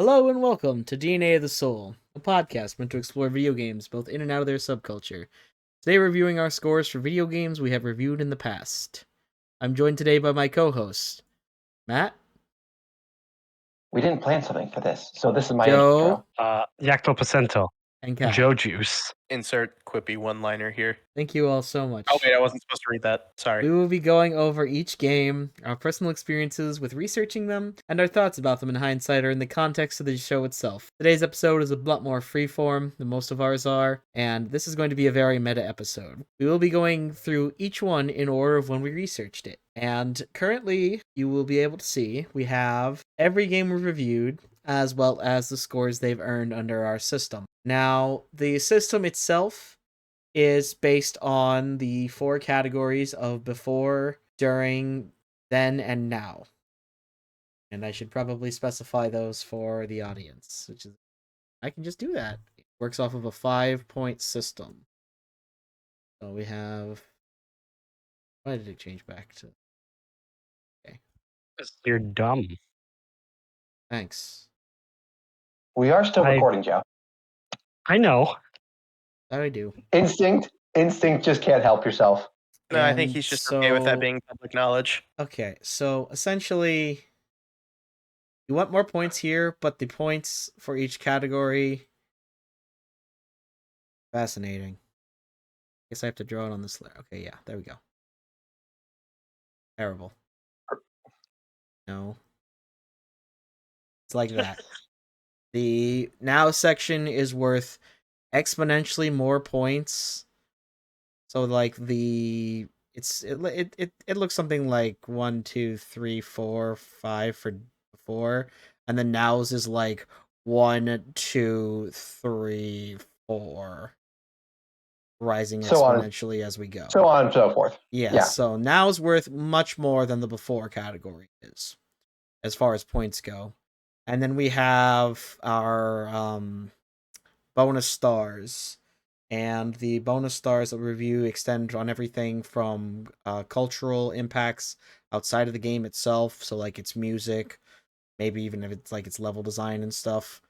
Hello and welcome to DNA of the Soul, a podcast meant to explore video games both in and out of their subculture. Today we're reviewing our scores for video games we have reviewed in the past. I'm joined today by my co-host, Matt. We didn't plan something for this, so this is my Joe. intro. Yacto Placento. And Kai. Joe Juice. Insert quippy one-liner here. Thank you all so much. Oh wait, I wasn't supposed to read that. Sorry. We will be going over each game, our personal experiences with researching them, and our thoughts about them in hindsight or in the context of the show itself. Today's episode is a lot more freeform than most of ours are, and this is going to be a very meta episode. We will be going through each one in order of when we researched it. And currently, you will be able to see, we have every game we've reviewed, as well as the scores they've earned under our system. Now, the system itself is based on the 4 categories of before, during, then, and now. And I should probably specify those for the audience, which is, I can just do that. It works off of a 5-point system. So we have, why did it change back to? Okay. You're dumb. Thanks. We are still recording, Joe. I know. That I do. Instinct just can't help yourself. No, I think he's just okay with that being public knowledge. Okay, so essentially, you want more points here, but the points for each category, fascinating. Guess I have to draw it on this layer. Okay, yeah, there we go. Terrible. No. It's like that. The now section is worth exponentially more points. So like it looks something like 1, 2, 3, 4, 5 for before, and then now's is like 1, 2, 3, 4, rising exponentially as we go. So on and so forth. Yeah. So now's worth much more than the before category is, as far as points go. And then we have our bonus stars. And the bonus stars that we review extend on everything from cultural impacts outside of the game itself. So like its music, maybe even if it's like its level design and stuff.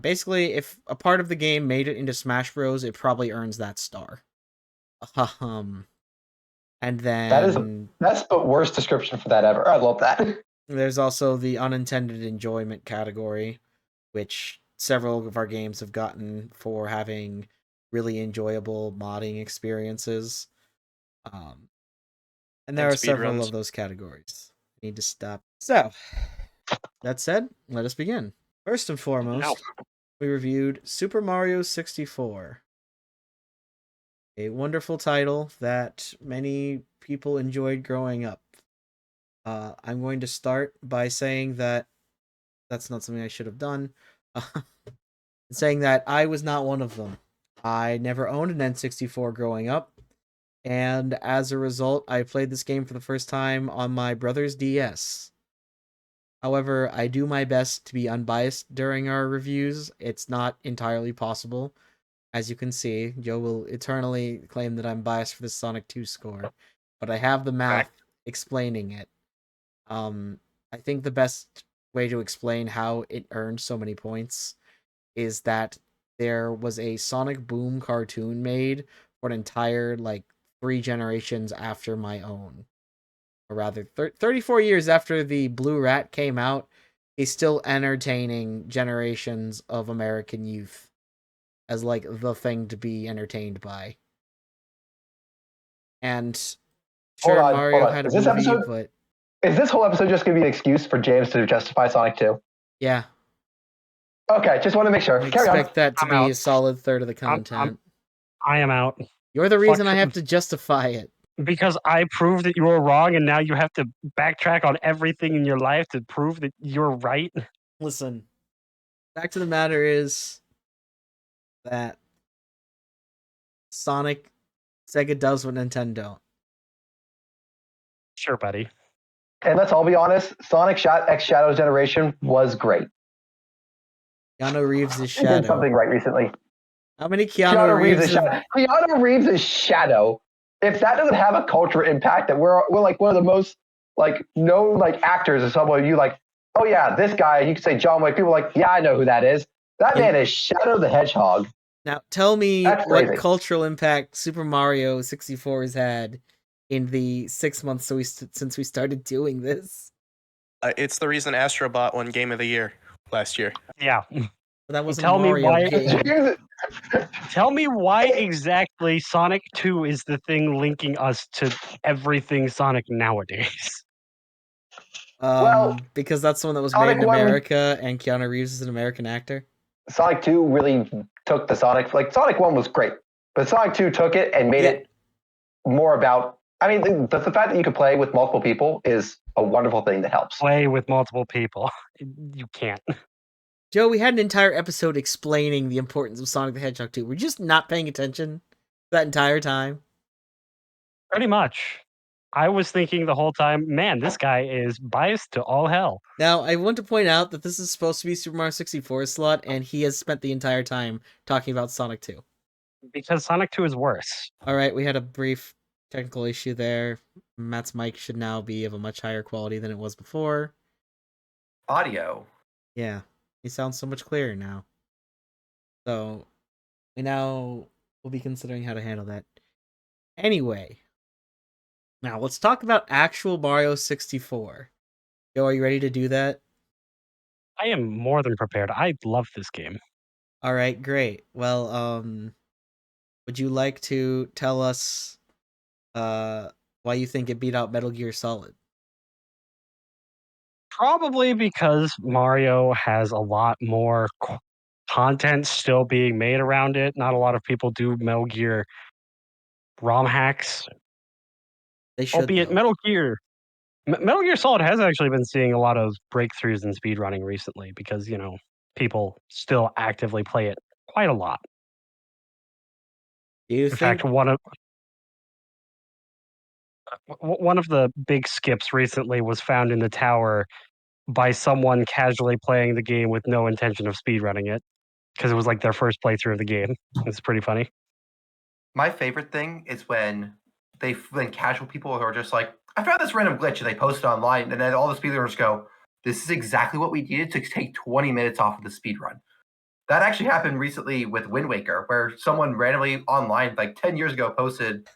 Basically, if a part of the game made it into Smash Bros, it probably earns that star. And then that is the best but worst description for that ever. I love that. There's also the unintended enjoyment category, which several of our games have gotten for having really enjoyable modding experiences. And there are several of those categories. I need to stop. So, that said, let us begin. First and foremost, we reviewed Super Mario 64. A wonderful title that many people enjoyed growing up. I'm going to start by saying that that's not something I should have done. Saying that I was not one of them. I never owned an N64 growing up, and as a result, I played this game for the first time on my brother's DS. However, I do my best to be unbiased during our reviews. It's not entirely possible. As you can see, Joe will eternally claim that I'm biased for the Sonic 2 score, but I have the math explaining it. I think the best way to explain how it earned so many points is that there was a Sonic Boom cartoon made for an entire, 3 generations after my own. Or rather, 34 years after the Blue Rat came out, he's still entertaining generations of American youth as, the thing to be entertained by. And sure, Mario had a movie, but... Is this whole episode just going to be an excuse for James to justify Sonic 2? Yeah. Okay, just want to make sure. I expect that to be a solid third of the content. I am out. You're the reason I have to justify it. Because I proved that you were wrong, and now you have to backtrack on everything in your life to prove that you're right. Listen, fact of the matter is that Sega does what Nintendo don't. Sure, buddy. And let's all be honest, Sonic X Shadow's generation was great. Keanu Reeves' Shadow. He did something right recently. How many Keanu Reeves' Shadow? Keanu Reeves' Shadow. If that doesn't have a cultural impact, that we're like one of the most known actors, or someone you oh yeah, this guy, you could say John Wick. People are like, yeah, I know who that is. That man is Shadow the Hedgehog. Now, tell me That's what crazy. cultural impact Super Mario 64 has had in the 6 months since we started doing this. It's the reason Astrobot won Game of the Year last year. Yeah. But that was a Tell me Mario why- game. Tell me why exactly Sonic 2 is the thing linking us to everything Sonic nowadays. Well, Because that's the one that was Sonic made in 1 America, and Keanu Reeves is an American actor. Sonic 2 really took the Sonic. Like, Sonic 1 was great, but Sonic 2 took it and made it more about. I mean, the fact that you could play with multiple people is a wonderful thing that helps. Play with multiple people. You can't. Joe, we had an entire episode explaining the importance of Sonic the Hedgehog 2. We're just not paying attention that entire time. Pretty much. I was thinking the whole time, man, this guy is biased to all hell. Now, I want to point out that this is supposed to be Super Mario 64's slot, and he has spent the entire time talking about Sonic 2. Because Sonic 2 is worse. Alright, we had a brief technical issue there. Matt's mic should now be of a much higher quality than it was before. Audio. Yeah, he sounds so much clearer now. So, we now will be considering how to handle that. Anyway, now let's talk about actual Mario 64. Joe, are you ready to do that? I am more than prepared. I love this game. Alright, great. Well, would you like to tell us why you think it beat out Metal Gear Solid? Probably because Mario has a lot more content still being made around it. Not a lot of people do Metal Gear ROM hacks. They should, Albeit though. Metal Gear Solid has actually been seeing a lot of breakthroughs in speedrunning recently because, you know, people still actively play it quite a lot. Do you In think... fact, one of the big skips recently was found in the tower by someone casually playing the game with no intention of speedrunning it because it was like their first playthrough of the game. It's pretty funny. My favorite thing is when casual people are just like, I found this random glitch, and they post it online, and then all the speedrunners go, this is exactly what we needed to take 20 minutes off of the speedrun. That actually happened recently with Wind Waker, where someone randomly online, like 10 years ago, posted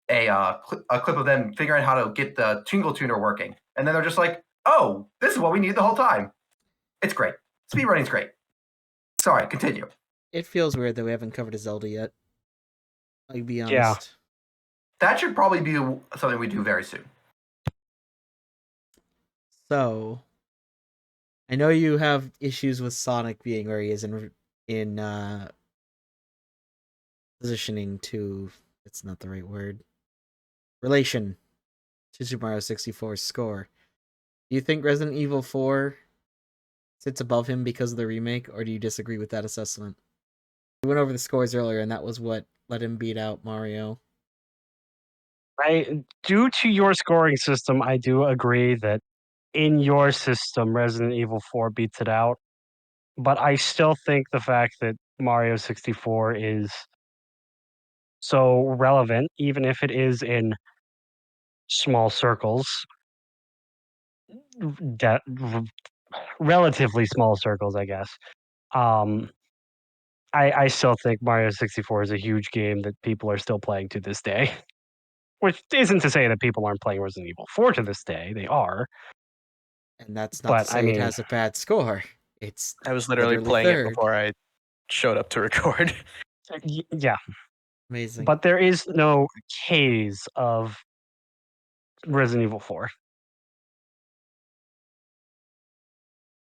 a clip of them figuring out how to get the Tingle Tuner working. And then they're just like, oh, this is what we needed the whole time. It's great. Speedrunning's great. Sorry, continue. It feels weird that we haven't covered a Zelda yet. I'll be honest. Yeah. That should probably be something we do very soon. So, I know you have issues with Sonic being where he is in positioning to... It's not the right word. Relation to Super Mario 64's score. Do you think Resident Evil 4 sits above him because of the remake, or do you disagree with that assessment? We went over the scores earlier, and that was what let him beat out Mario. Due to your scoring system, I do agree that in your system, Resident Evil 4 beats it out. But I still think the fact that Mario 64 is so relevant, even if it is in small circles, relatively small circles, I guess. I still think Mario 64 is a huge game that people are still playing to this day. Which isn't to say that people aren't playing Resident Evil 4 to this day. They are. And that's not to say it has a bad score. It's I was literally playing third. it before I showed up to record. Yeah. Amazing. But there is no case of Resident Evil 4.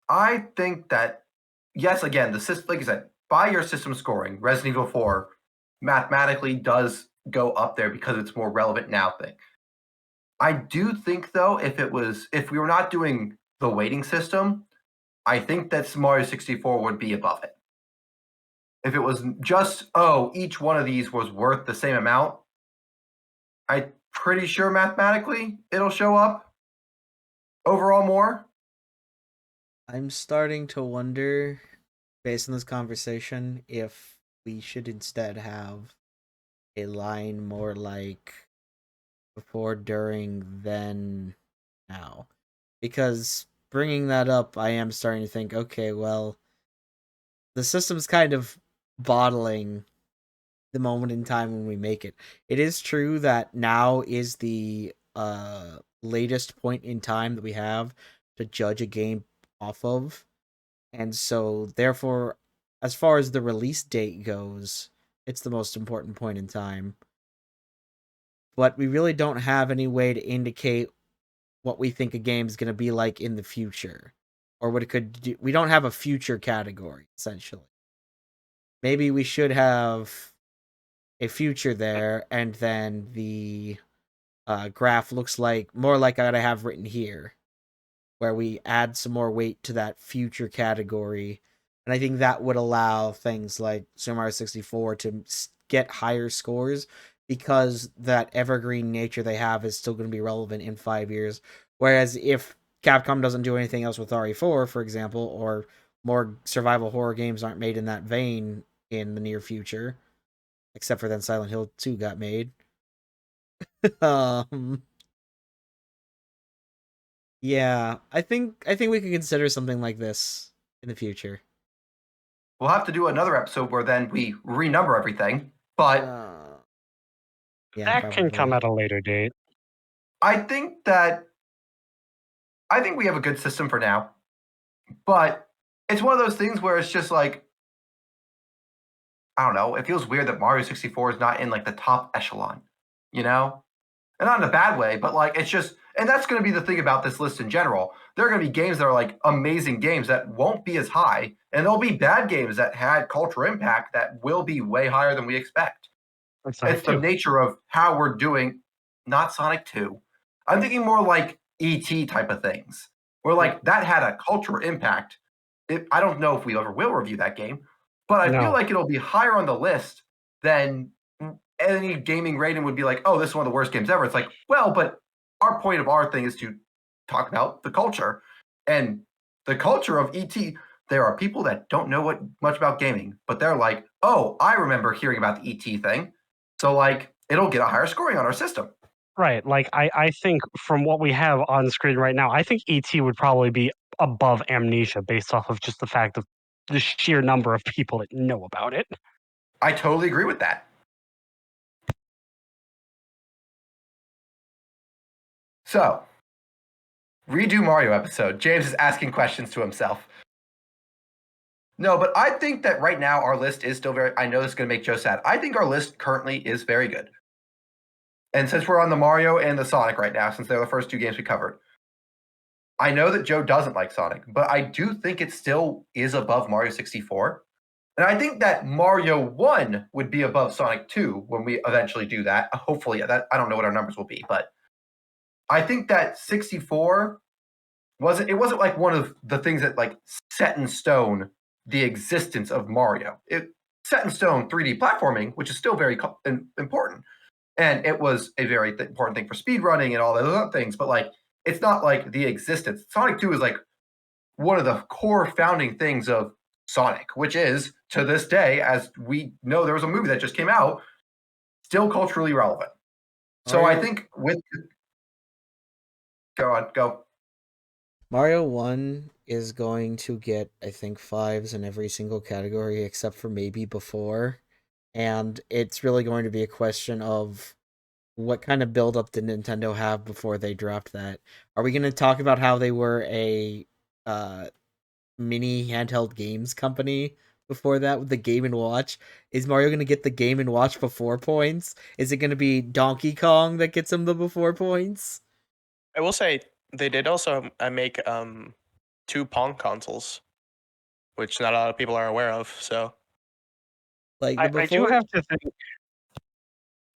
I think that, yes, again, the system, like I said, by your system scoring, Resident Evil 4 mathematically does go up there because it's more relevant now thing. I do think, though, if we were not doing the weighting system, I think that Mario 64 would be above it. If it was just, each one of these was worth the same amount, I'm pretty sure mathematically it'll show up overall more. I'm starting to wonder, based on this conversation, if we should instead have a line more like before, during, then, now. Because bringing that up, I am starting to think, okay, well, the system's kind of bottling the moment in time when we make it. It is true that now is the latest point in time that we have to judge a game off of. And so, therefore, as far as the release date goes, it's the most important point in time. But we really don't have any way to indicate what we think a game is going to be like in the future. Or what it could do. We don't have a future category, essentially. Maybe we should have a future there, and then the graph looks like more like what I have written here, where we add some more weight to that future category. And I think that would allow things like Super Mario 64 to get higher scores, because that evergreen nature they have is still going to be relevant in 5 years. Whereas if Capcom doesn't do anything else with RE4, for example, or more survival horror games aren't made in that vein in the near future, except for then Silent Hill 2 got made. Yeah, I think we could consider something like this in the future. We'll have to do another episode where then we renumber everything, but yeah, that probably. can come at a later date. I think we have a good system for now, but it's one of those things where it's just like, I don't know, it feels weird that Mario 64 is not in like the top echelon, you know? And not in a bad way, but like it's just, and that's going to be the thing about this list in general. There are going to be games that are like amazing games that won't be as high, and there'll be bad games that had cultural impact that will be way higher than we expect. It's the nature of how we're doing, not Sonic 2. I'm thinking more like E.T. type of things, where like that had a cultural impact. I don't know if we ever will review that game, but I feel like it'll be higher on the list than any gaming rating would be like, oh, this is one of the worst games ever. It's like, well, but our point of our thing is to talk about the culture. And the culture of E.T., there are people that don't know much about gaming, but they're like, oh, I remember hearing about the E.T. thing. So, like, it'll get a higher scoring on our system. Right. Like, I think from what we have on screen right now, I think E.T. would probably be above Amnesia based off of just the fact of the sheer number of people that know about it. I totally agree with that. So, redo Mario episode. James is asking questions to himself. No, but I think that right now our list is still very, I know this is going to make Joe sad. I think our list currently is very good. And since we're on the Mario and the Sonic right now, since they're the first two games we covered, I know that Joe doesn't like Sonic, but I do think it still is above Mario 64. And I think that Mario 1 would be above Sonic 2 when we eventually do that. Hopefully, that I don't know what our numbers will be, but I think that 64 wasn't like one of the things that like set in stone the existence of Mario. It set in stone 3D platforming, which is still very important. And it was a very important thing for speedrunning and all those other things, but like it's not like the existence. Sonic 2 is like one of the core founding things of Sonic, which is to this day, as we know, there was a movie that just came out, still culturally relevant. So I think with go. Mario 1 is going to get, I think, 5s in every single category except for maybe before. And it's really going to be a question of what kind of build-up did Nintendo have before they dropped that. Are we going to talk about how they were a mini handheld games company before that with the Game & Watch? Is Mario going to get the Game & Watch before points? Is it going to be Donkey Kong that gets him the before points? I will say they did also make 2 Pong consoles, which not a lot of people are aware of. So, like I do have to think.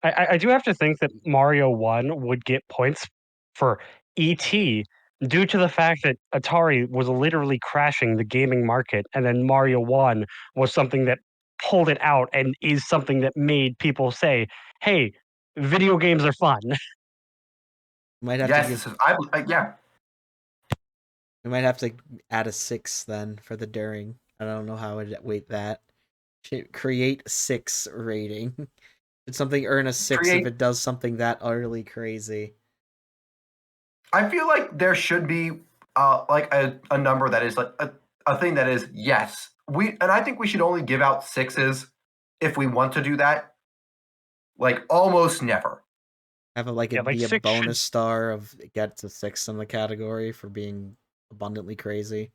I do have to think that Mario 1 would get points for ET due to the fact that Atari was literally crashing the gaming market, and then Mario 1 was something that pulled it out and is something that made people say, hey, video games are fun. Might have yes, to give, yeah. We might have to add a 6 then for the during. I don't know how I'd weight that. Create 6 rating. Did something earn a 6 if it does something that utterly crazy? I feel like there should be a number that is like a thing that is yes. I think we should only give out 6s if we want to do that. Like almost never. Have it like Yeah, it like be a 6 bonus should- star of it gets a 6 in the category for being abundantly crazy.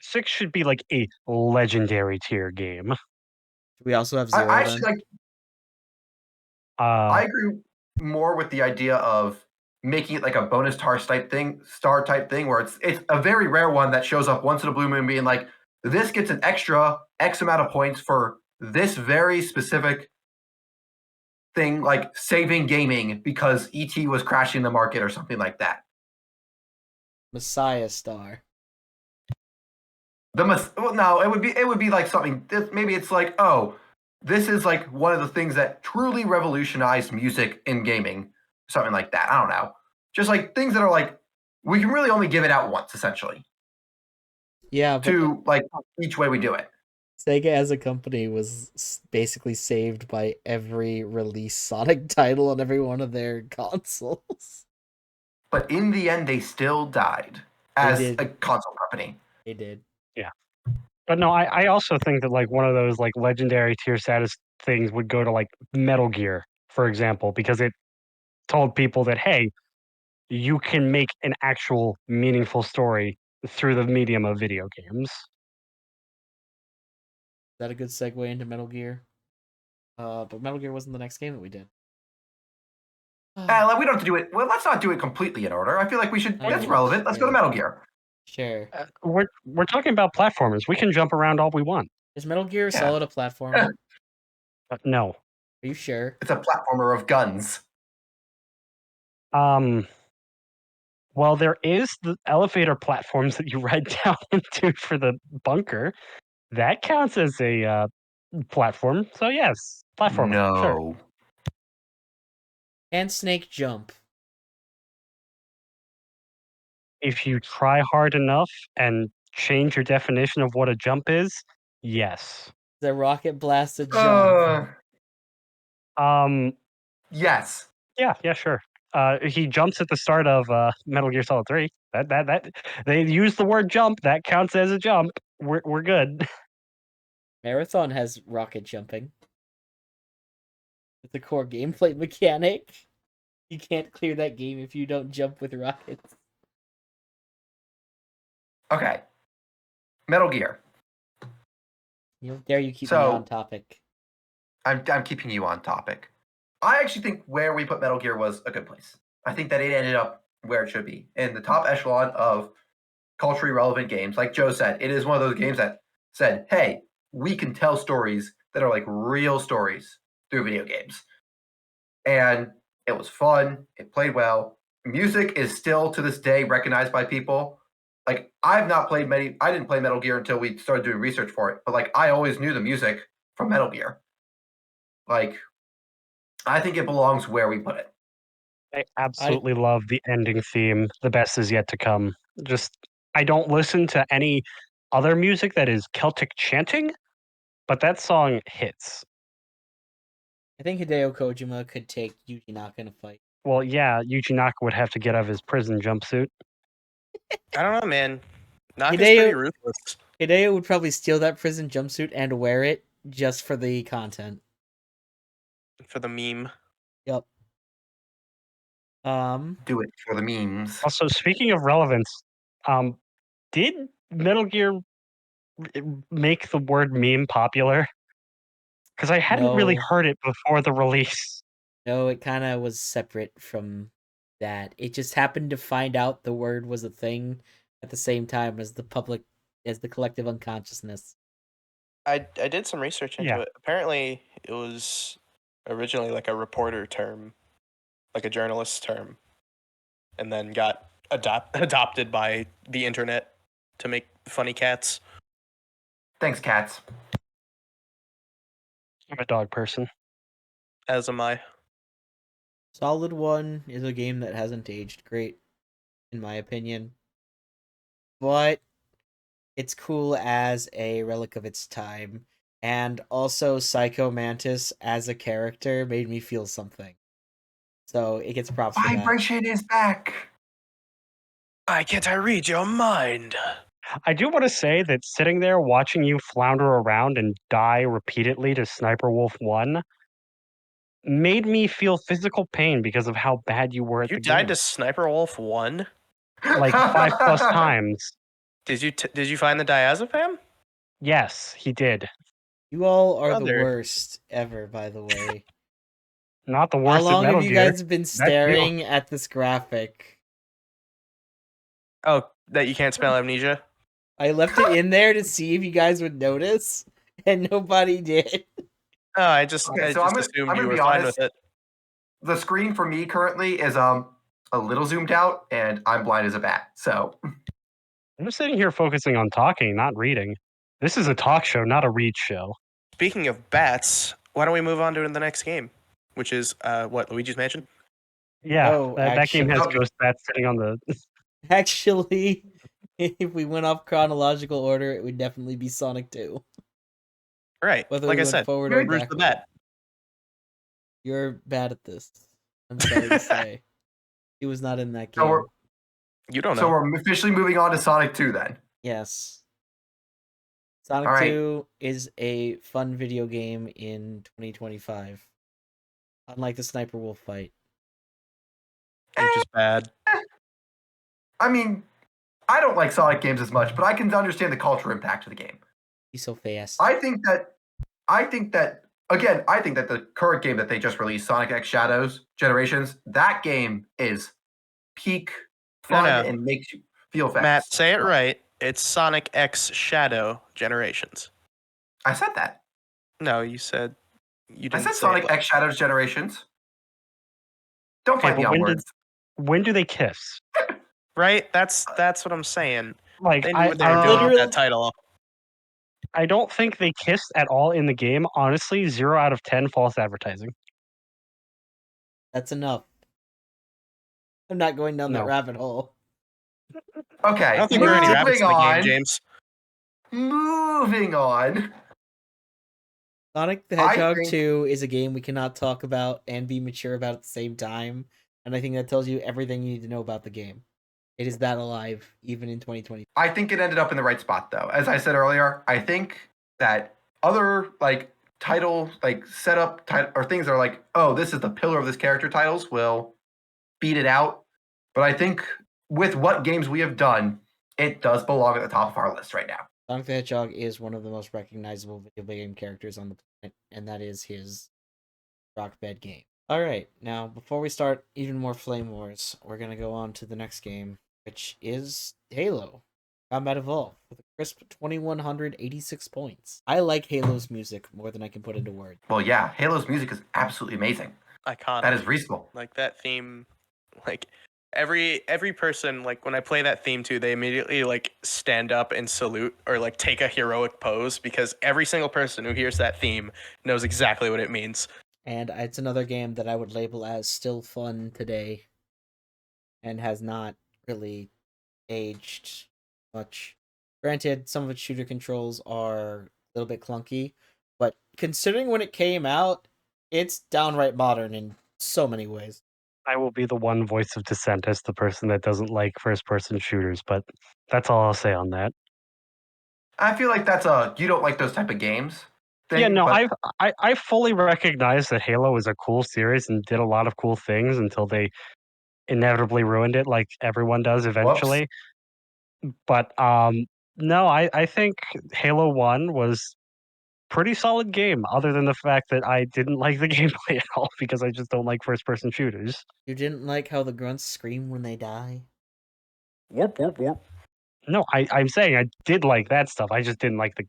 6 should be like a legendary tier game. We also have I 0 actually then. like. I agree more with the idea of making it like a bonus star type thing, where it's a very rare one that shows up once in a blue moon, being like, this gets an extra X amount of points for this very specific thing, like saving gaming because ET was crashing the market or something like that. Messiah star. No, it would be like something. Maybe it's like, oh, this is like one of the things that truly revolutionized music in gaming, something like that. I don't know, just like things that are like we can really only give it out once, essentially. Yeah, but To like each way we do it. Sega as a company was basically saved by every release Sonic title on every one of their consoles. But in the end, they still died as did. a console company. They did. Yeah. But no, I also think that like one of those like legendary tier status things would go to like Metal Gear, for example, because it told people that, hey, you can make an actual meaningful story through the medium of video games. Is that a good segue into Metal Gear? But Metal Gear wasn't the next game that we did. Like we don't have to do it. Well, let's not do it completely in order. I feel like we should. Oh, That's yeah, relevant. Let's go to sure. Metal Gear. Sure. We're talking about platformers. We can jump around all we want. Is Metal Gear Yeah. Solid a platformer? No. Are you sure? It's a platformer of guns. Well, there is the elevator platforms that you ride down into for the bunker. That counts as a platform. So yes, platformer. No. Sure. And Snake Jump. If you try hard enough and change your definition of what a jump is, yes. The rocket blasted jump. Yes. Yeah, sure. He jumps at the start of Metal Gear Solid 3. That they use the word jump. That counts as a jump. We're good. Marathon has rocket jumping. It's a core gameplay mechanic. You can't clear that game if you don't jump with rockets. Okay. Metal Gear. You dare you keep me So- on topic. I'm keeping you on topic. I actually think where we put Metal Gear was a good place. I think that it ended up where it should be, in the top echelon of culturally relevant games. Like Joe said, it is one of those games that said, hey, we can tell stories that are like real stories through video games. And it was fun. It played well. Music is still to this day recognized by people. Like I didn't play Metal Gear until we started doing research for it, but like I always knew the music from Metal Gear. Like I think it belongs where we put it. I absolutely love the ending theme. The best is yet to come. Just I don't listen to any other music that is Celtic chanting, but that song hits. I think Hideo Kojima could take Yuji Naka in a fight. Well, yeah, Yuji Naka would have to get out of his prison jumpsuit. I don't know, man. Naka's Hideo- pretty ruthless. Hideo would probably steal that prison jumpsuit and wear it just for the content. For the meme. Yep. Do it for the memes. Also, speaking of relevance, did Metal Gear make the word meme popular? Because I hadn't really No. heard it before the release. No, it kind of was separate from that. It just happened to find out the word was a thing at the same time as the collective unconsciousness. I did some research into it. Apparently, it was originally like a reporter term, like a journalist term, and then got adopted by the internet to make funny cats. Thanks, cats. I'm a dog person. As am I. Solid 1 is a game that hasn't aged great, in my opinion. But it's cool as a relic of its time. And also, Psycho Mantis as a character made me feel something. So it gets props for that. Vibration is back. Why can't I read your mind? I do want to say that sitting there watching you flounder around and die repeatedly to Sniper Wolf 1 made me feel physical pain because of how bad you were at You the died game. to Sniper Wolf 1? Like 5+ times. Did you find the diazepam? Yes, he did. You all are the Brother. worst ever, by the way. Not the How worst at long Metal have you Gear. guys been you. staring at this graphic? Oh, that you can't spell amnesia? I left it in there to see if you guys would notice, and nobody did. Oh, I just Okay, so assumed I'm you gonna were be fine honest. with it. The screen for me currently is a little zoomed out, and I'm blind as a bat. So I'm sitting here focusing on talking, not reading. This is a talk show, not a read show. Speaking of bats, why don't we move on to the next game, which is what, Luigi's Mansion? Yeah, Oh, that game has actually- ghost bats sitting on the. Actually, if we went off chronological order, it would definitely be Sonic 2. Right. Whether like we I went said, forward or Bruce the backward. Bat. You're bad at this. I'm sorry to say. He was not in that game. So You don't know. So we're officially moving on to Sonic 2 then. Yes. Sonic All right. 2 is a fun video game in 2025. Unlike the Sniper Wolf fight. You're just bad. I mean, I don't like Sonic games as much, but I can understand the cultural impact of the game. He's so fast. I think that the current game that they just released, Sonic X Shadows Generations, that game is peak fun and makes you feel fast. Matt, say it right. It's Sonic X Shadow Generations. I said that. No, you said you didn't. I said say Sonic it. X Shadows Generations. Don't Okay, fight me but on words. when do they kiss? Right? That's what I'm saying. Like They knew what they were doing with literally- that title. I don't think they kissed at all in the game. Honestly, 0 out of 10 false advertising. That's enough. I'm not going down that No. rabbit hole. Okay, I don't think there are any rabbits moving in the on. game, James. Moving on. Sonic the I Hedgehog think- 2 is a game we cannot talk about and be mature about at the same time. And I think that tells you everything you need to know about the game. It is that alive, even in 2020. I think it ended up in the right spot, though. As I said earlier, I think that other title setup or things that are like, oh, this is the pillar of this character titles will beat it out. But I think with what games we have done, it does belong at the top of our list right now. Sonic the Hedgehog is one of the most recognizable video game characters on the planet, and that is his rock bed game. Alright, now before we start even more Flame Wars, we're going to go on to the next game, which is Halo Combat Evolved, with a crisp 2,186 points. I like Halo's music more than I can put into words. Well, yeah, Halo's music is absolutely amazing. Iconic. That is reasonable. Like that theme, like every person, like when I play that theme too, they immediately like stand up and salute or like take a heroic pose because every single person who hears that theme knows exactly what it means. And it's another game that I would label as still fun today and has not really aged much. Granted, some of its shooter controls are a little bit clunky, but considering when it came out, it's downright modern in so many ways. I will be the one voice of dissent as the person that doesn't like first-person shooters, but that's all I'll say on that. I feel like that's you don't like those type of games thing. Yeah, no, but I fully recognize that Halo is a cool series and did a lot of cool things until they inevitably ruined it, like everyone does eventually. But no, I think Halo 1 was pretty solid game, other than the fact that I didn't like the gameplay at all because I just don't like first-person shooters. You didn't like how the grunts scream when they die? Warp, warp, warp. No, I'm saying I did like that stuff. I just didn't like the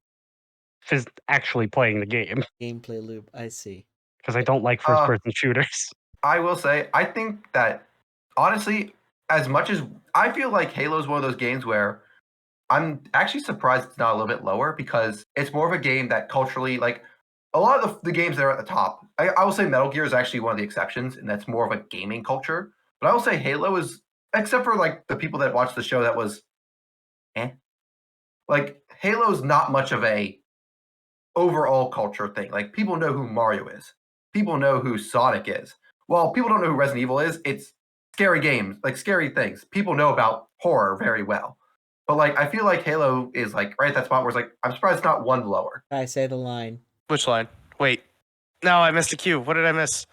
actually playing the game Gameplay loop, I see. because I don't like first-person shooters. I will say, I think that honestly, as much as I feel like Halo is one of those games where I'm actually surprised it's not a little bit lower because it's more of a game that culturally, like a lot of the games that are at the top, I will say Metal Gear is actually one of the exceptions, and that's more of a gaming culture. But I will say Halo is, except for like the people that watched the show, that was, like Halo's not much of a overall culture thing. Like people know who Mario is, people know who Sonic is. Well, people don't know who Resident Evil is. It's scary games, like scary things. People know about horror very well. But like, I feel like Halo is like right at that spot where it's like, I'm surprised it's not one lower. I say the line. Which line? Wait. No, I missed the cue. What did I miss?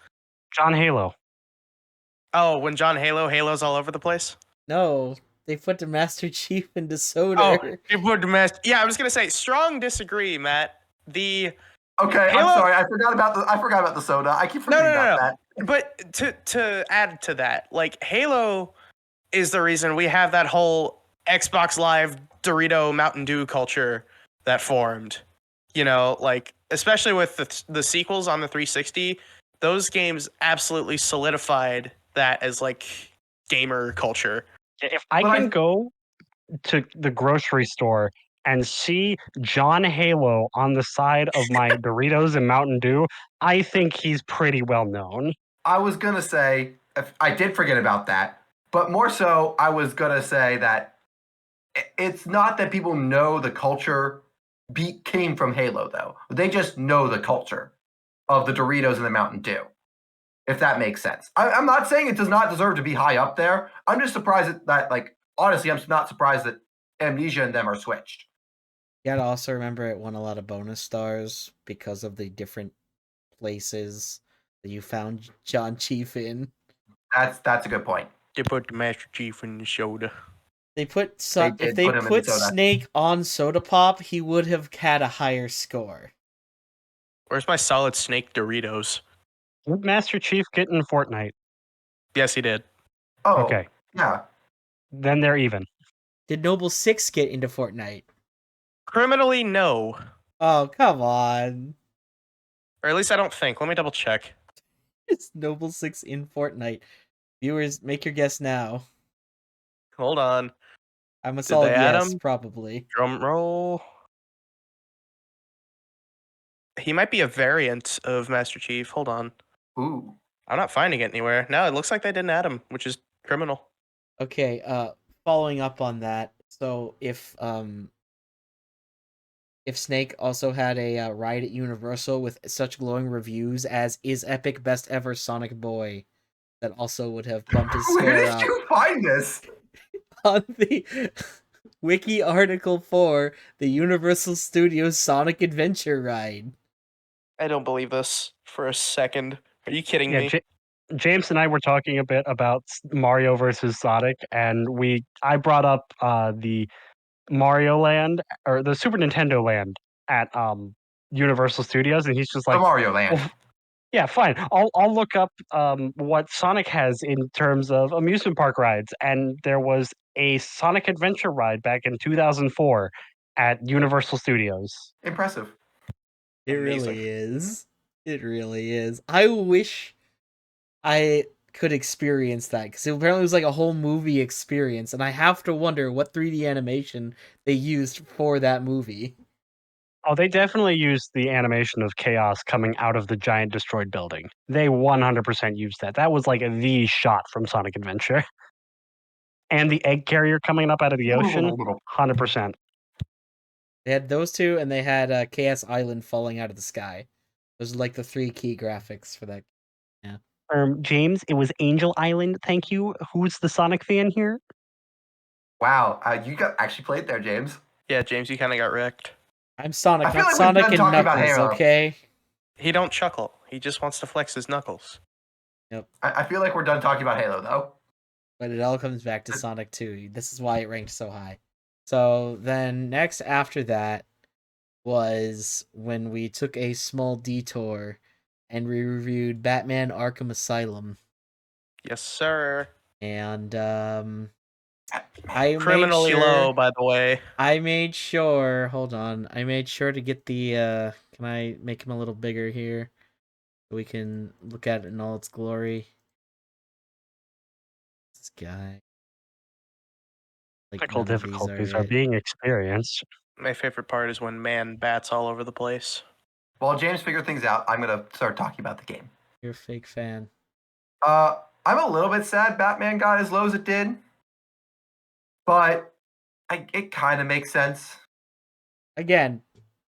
John Halo. Oh, when John Halo's all over the place? No, they put the Master Chief into Oh, Soda. you put the yeah, I was gonna say strong disagree, Matt. The Okay, Halo- I'm sorry. I forgot about the soda. I keep forgetting about that. But to add to that, like Halo is the reason we have that whole Xbox Live Dorito Mountain Dew culture that formed. You know, like especially with the sequels on the 360, those games absolutely solidified that as like gamer culture. If I But can go to the grocery store and see John Halo on the side of my Doritos and Mountain Dew, I think he's pretty well known. I was gonna say I did forget about that, but more so, I was gonna say that it's not that people know the culture came from Halo, though. They just know the culture of the Doritos and the Mountain Dew, if that makes sense. I'm not saying it does not deserve to be high up there. I'm just surprised that like, honestly, I'm not surprised that Amnesia and them are switched. You gotta also remember it won a lot of bonus stars because of the different places that you found John Chief in. That's a good point. They put the Master Chief in the soda. They put They if they put him in put the soda. Snake on Soda Pop, he would have had a higher score. Where's my Solid Snake Doritos? Did Master Chief get in Fortnite? Yes, he did. Oh, Okay. yeah. Then they're even. Did Noble 6 get into Fortnite? Criminally, no. Oh, come on. Or at least I don't think. Let me double check. Is Noble 6 in Fortnite? Viewers, make your guess now. Hold on. I'm a Did solid they add yes, him? probably. Drum roll. He might be a variant of Master Chief. Hold on. Ooh. I'm not finding it anywhere. No, it looks like they didn't add him, which is criminal. Okay, following up on that, so if Snake also had a ride at Universal with such glowing reviews as "Is Epic Best Ever Sonic Boy," that also would have bumped his score Where up. did you find this? On the wiki article for the Universal Studios Sonic Adventure ride. I don't believe this for a second. Are you kidding me? James and I were talking a bit about Mario versus Sonic, and I brought up the Mario Land or the Super Nintendo Land at Universal Studios, and he's just The like, Mario Land. "Oh, yeah, fine. I'll look up what Sonic has in terms of amusement park rides," and there was a Sonic Adventure ride back in 2004 at Universal Studios. Impressive. It Amazing. really is. It really is. I wish I could experience that because apparently it was like a whole movie experience, and I have to wonder what 3D animation they used for that movie. Oh, they definitely used the animation of chaos coming out of the giant destroyed building. They 100% used that. That was like the shot from Sonic Adventure. And the egg carrier coming up out of the ocean, 100%. They had those two, and they had Chaos Island falling out of the sky. Those are like the three key graphics for that. Yeah. James, it was Angel Island. Thank you. Who's the Sonic fan here? Wow, you got actually played there, James. Yeah, James, you kind of got wrecked. I'm Sonic, I feel not like we've Sonic done and talking about Knuckles, Halo. okay? He don't chuckle. He just wants to flex his knuckles. I feel like we're done talking about Halo, though. But it all comes back to Sonic 2. This is why it ranked so high. So then next after that was when we took a small detour and we reviewed Batman Arkham Asylum. Yes, sir. And I Criminally made sure, low, by the way. I made sure, hold on. I made sure to get the can I make him a little bigger here so we can look at it in all its glory? This guy. Like Technical none of these difficulties are it. being experienced. My favorite part is when man bats all over the place. While James figured things out, I'm gonna start talking about the game. You're a fake fan. I'm a little bit sad Batman got as low as it did, but it kind of makes sense. Again,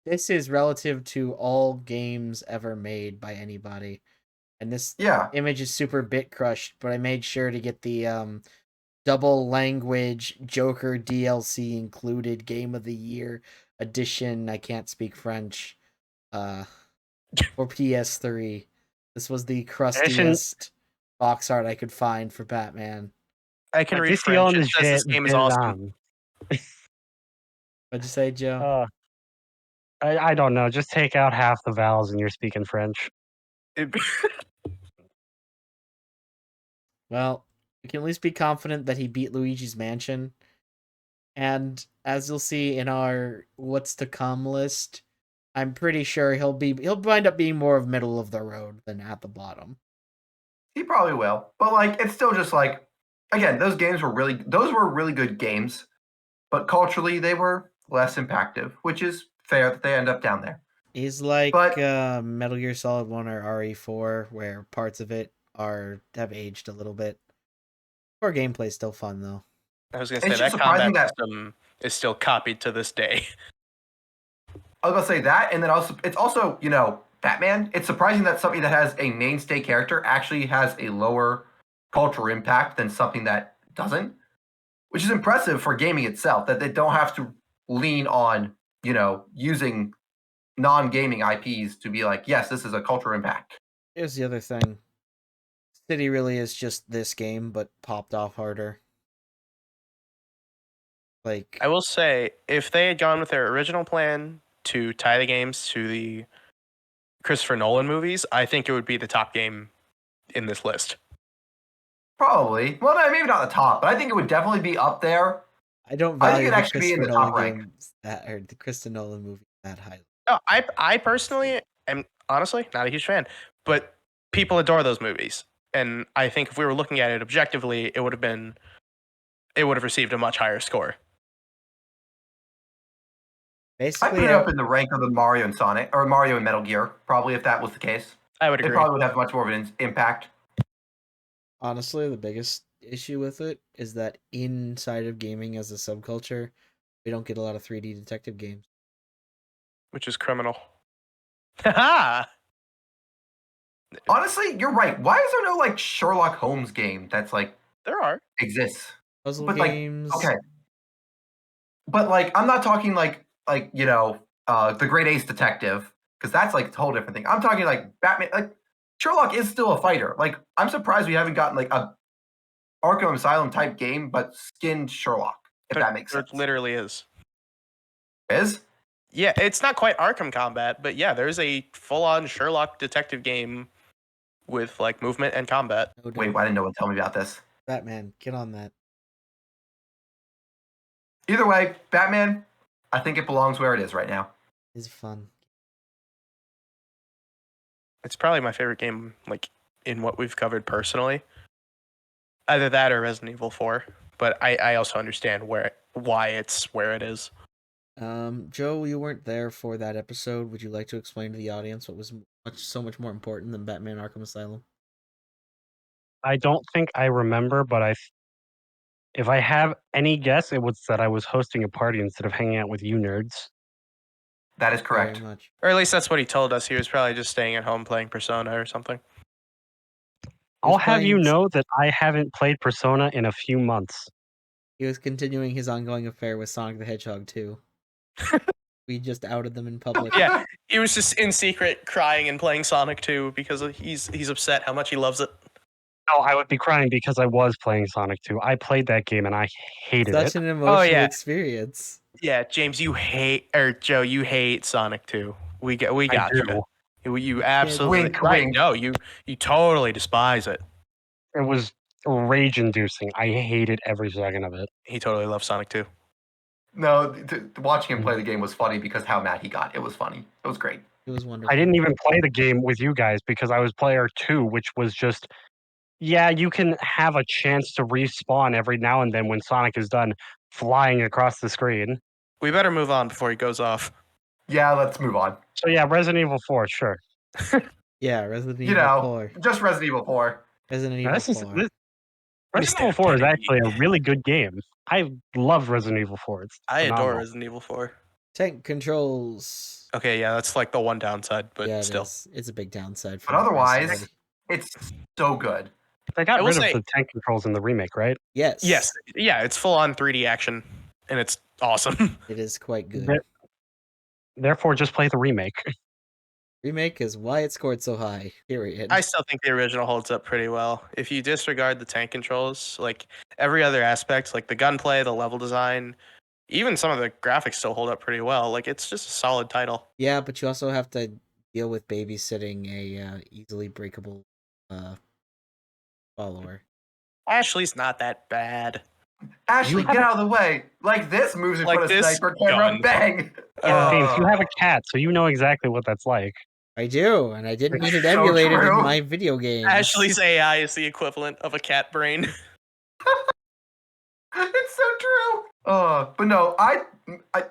this is relative to all games ever made by anybody. And this Yeah. image is super bit crushed, but I made sure to get the double language Joker DLC included Game of the Year edition. I can't speak French. For PS3. This was the crustiest box art I could find for Batman. I can read French. It says this game is awesome. What'd you say, Joe? I don't know. Just take out half the vowels and you're speaking French. Well, we can at least be confident that he beat Luigi's Mansion. And as you'll see in our what's to come list, I'm pretty sure he'll wind up being more of middle of the road than at the bottom. He probably will. But like it's still just like again, those were really good games, but culturally they were less impactful, which is fair that they end up down there. He's like Metal Gear Solid 1 or RE4, where parts of it have aged a little bit. Core gameplay's still fun though. I was gonna say that combat system is still copied to this day. I was gonna say that, and then it's also Batman. It's surprising that something that has a mainstay character actually has a lower cultural impact than something that doesn't, which is impressive for gaming itself. That they don't have to lean on using non-gaming IPs to be like, yes, this is a cultural impact. Here's the other thing. City really is just this game, but popped off harder. Like, I will say, if they had gone with their original plan to tie the games to the Christopher Nolan movies, I think it would be the top game in this list. Probably. Well, no, maybe not the top, but I think it would definitely be up there. I think it'd actually be in the top rank. Or the Christopher Nolan movie that high. Oh, I personally am honestly not a huge fan, but people adore those movies, and I think if we were looking at it objectively, it would have received a much higher score. Basically, I put it up in the rank of the Mario and Sonic, or Mario and Metal Gear, probably if that was the case. I would agree. It probably would have much more of an impact. Honestly, the biggest issue with it is that inside of gaming as a subculture, we don't get a lot of 3D detective games. Which is criminal. Haha! Honestly, you're right. Why is there no Sherlock Holmes game that's there exists? Puzzle but games. Okay. But I'm not talking the Great Ace Detective, because that's a whole different thing. I'm talking Batman. Sherlock is still a fighter. I'm surprised we haven't gotten a Arkham Asylum type game, but skinned Sherlock. If that makes sense. It literally is. Is? Yeah, it's not quite Arkham combat, but yeah, there's a full-on Sherlock detective game with movement and combat. Wait, why didn't no one tell me about this? Batman, get on that. Either way, Batman, I think it belongs where it is right now. It's fun. It's probably my favorite game, in what we've covered personally. Either that or Resident Evil 4, but I also understand why it's where it is. Joe, you weren't there for that episode. Would you like to explain to the audience what was so much more important than Batman Arkham Asylum? I don't think I remember, but if I have any guess, it was that I was hosting a party instead of hanging out with you nerds. That is correct. Very much. Or at least that's what he told us. He was probably just staying at home playing Persona or something. I'll have you know that I haven't played Persona in a few months. He was continuing his ongoing affair with Sonic the Hedgehog 2. We just outed them in public. Yeah, he was just in secret crying and playing Sonic 2 because he's upset how much he loves it. Oh, I would be crying because I was playing Sonic 2. I played that game and I hated it. Such an emotional experience. Yeah, James, you hate Sonic 2. We got you. You absolutely wink, right. wink. No, you totally despise it. It was rage-inducing. I hated every second of it. He totally loves Sonic 2. No, watching him play the game was funny because how mad he got. It was funny. It was great. It was wonderful. I didn't even play the game with you guys because I was player 2, which was just, yeah, you can have a chance to respawn every now and then when Sonic is done flying across the screen. We better move on before he goes off. Yeah, let's move on. So yeah, Resident Evil 4, sure. Yeah, Resident Evil 4. Just Resident Evil 4. Resident Evil 4. Resident Evil 4 is actually a really good game. I love Resident Evil 4. I adore Resident Evil 4. Tank controls. Okay, yeah, that's the one downside, but yeah, still. it's a big downside. But otherwise, it's so good. They got rid of the tank controls in the remake, right? Yes. Yes. Yeah, it's full on 3D action, and it's awesome. It is quite good. Therefore, just play the remake. Remake is why it scored so high. Period. I still think the original holds up pretty well. If you disregard the tank controls, like every other aspect, like the gunplay, the level design, even some of the graphics still hold up pretty well. Like it's just a solid title. Yeah, but you also have to deal with babysitting a easily breakable follower. Ashley's not that bad. Ashley, get out of the way. Like this moves in Like front of this sniper camera. gun. Bang. James, you have a cat, so you know exactly what that's like. I do, and I didn't need it So emulated in true. my video games. Ashley's AI is the equivalent of a cat brain. It's so true. But no, I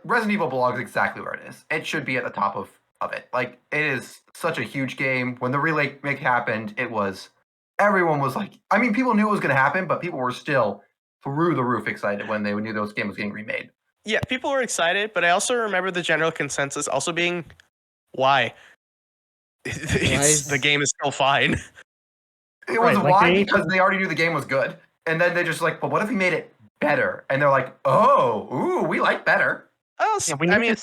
Resident Evil belongs exactly where it is. It should be at the top of it. Like it is such a huge game. When the remake happened, everyone was like, I mean, people knew it was going to happen, but people were still through the roof excited when they knew those games was getting remade. Yeah, people were excited, but I also remember the general consensus also being, why? The game is still fine. It was why because they already knew the game was good, and then they just like, but what if we made it better? And they're like, we like better. Oh, yeah, I mean,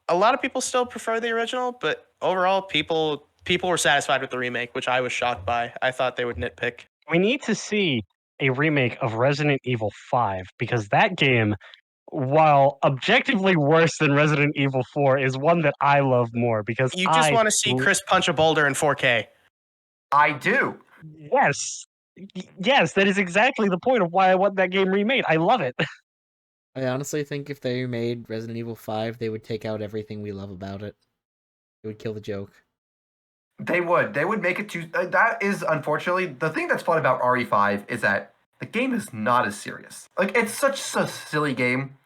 a lot of people still prefer the original, but overall, people were satisfied with the remake, which I was shocked by. I thought they would nitpick. We need to see a remake of Resident Evil 5 because that game, while objectively worse than Resident Evil 4, is one that I love more because you just want to see Chris punch a boulder in 4K. I do. Yes, that is exactly the point of why I want that game remade. I love it. I honestly think if they made Resident Evil 5, they would take out everything we love about it. It would kill the joke. They would. They would make it too... that is, unfortunately, the thing that's fun about RE5 is that the game is not as serious. Like, it's such a silly game.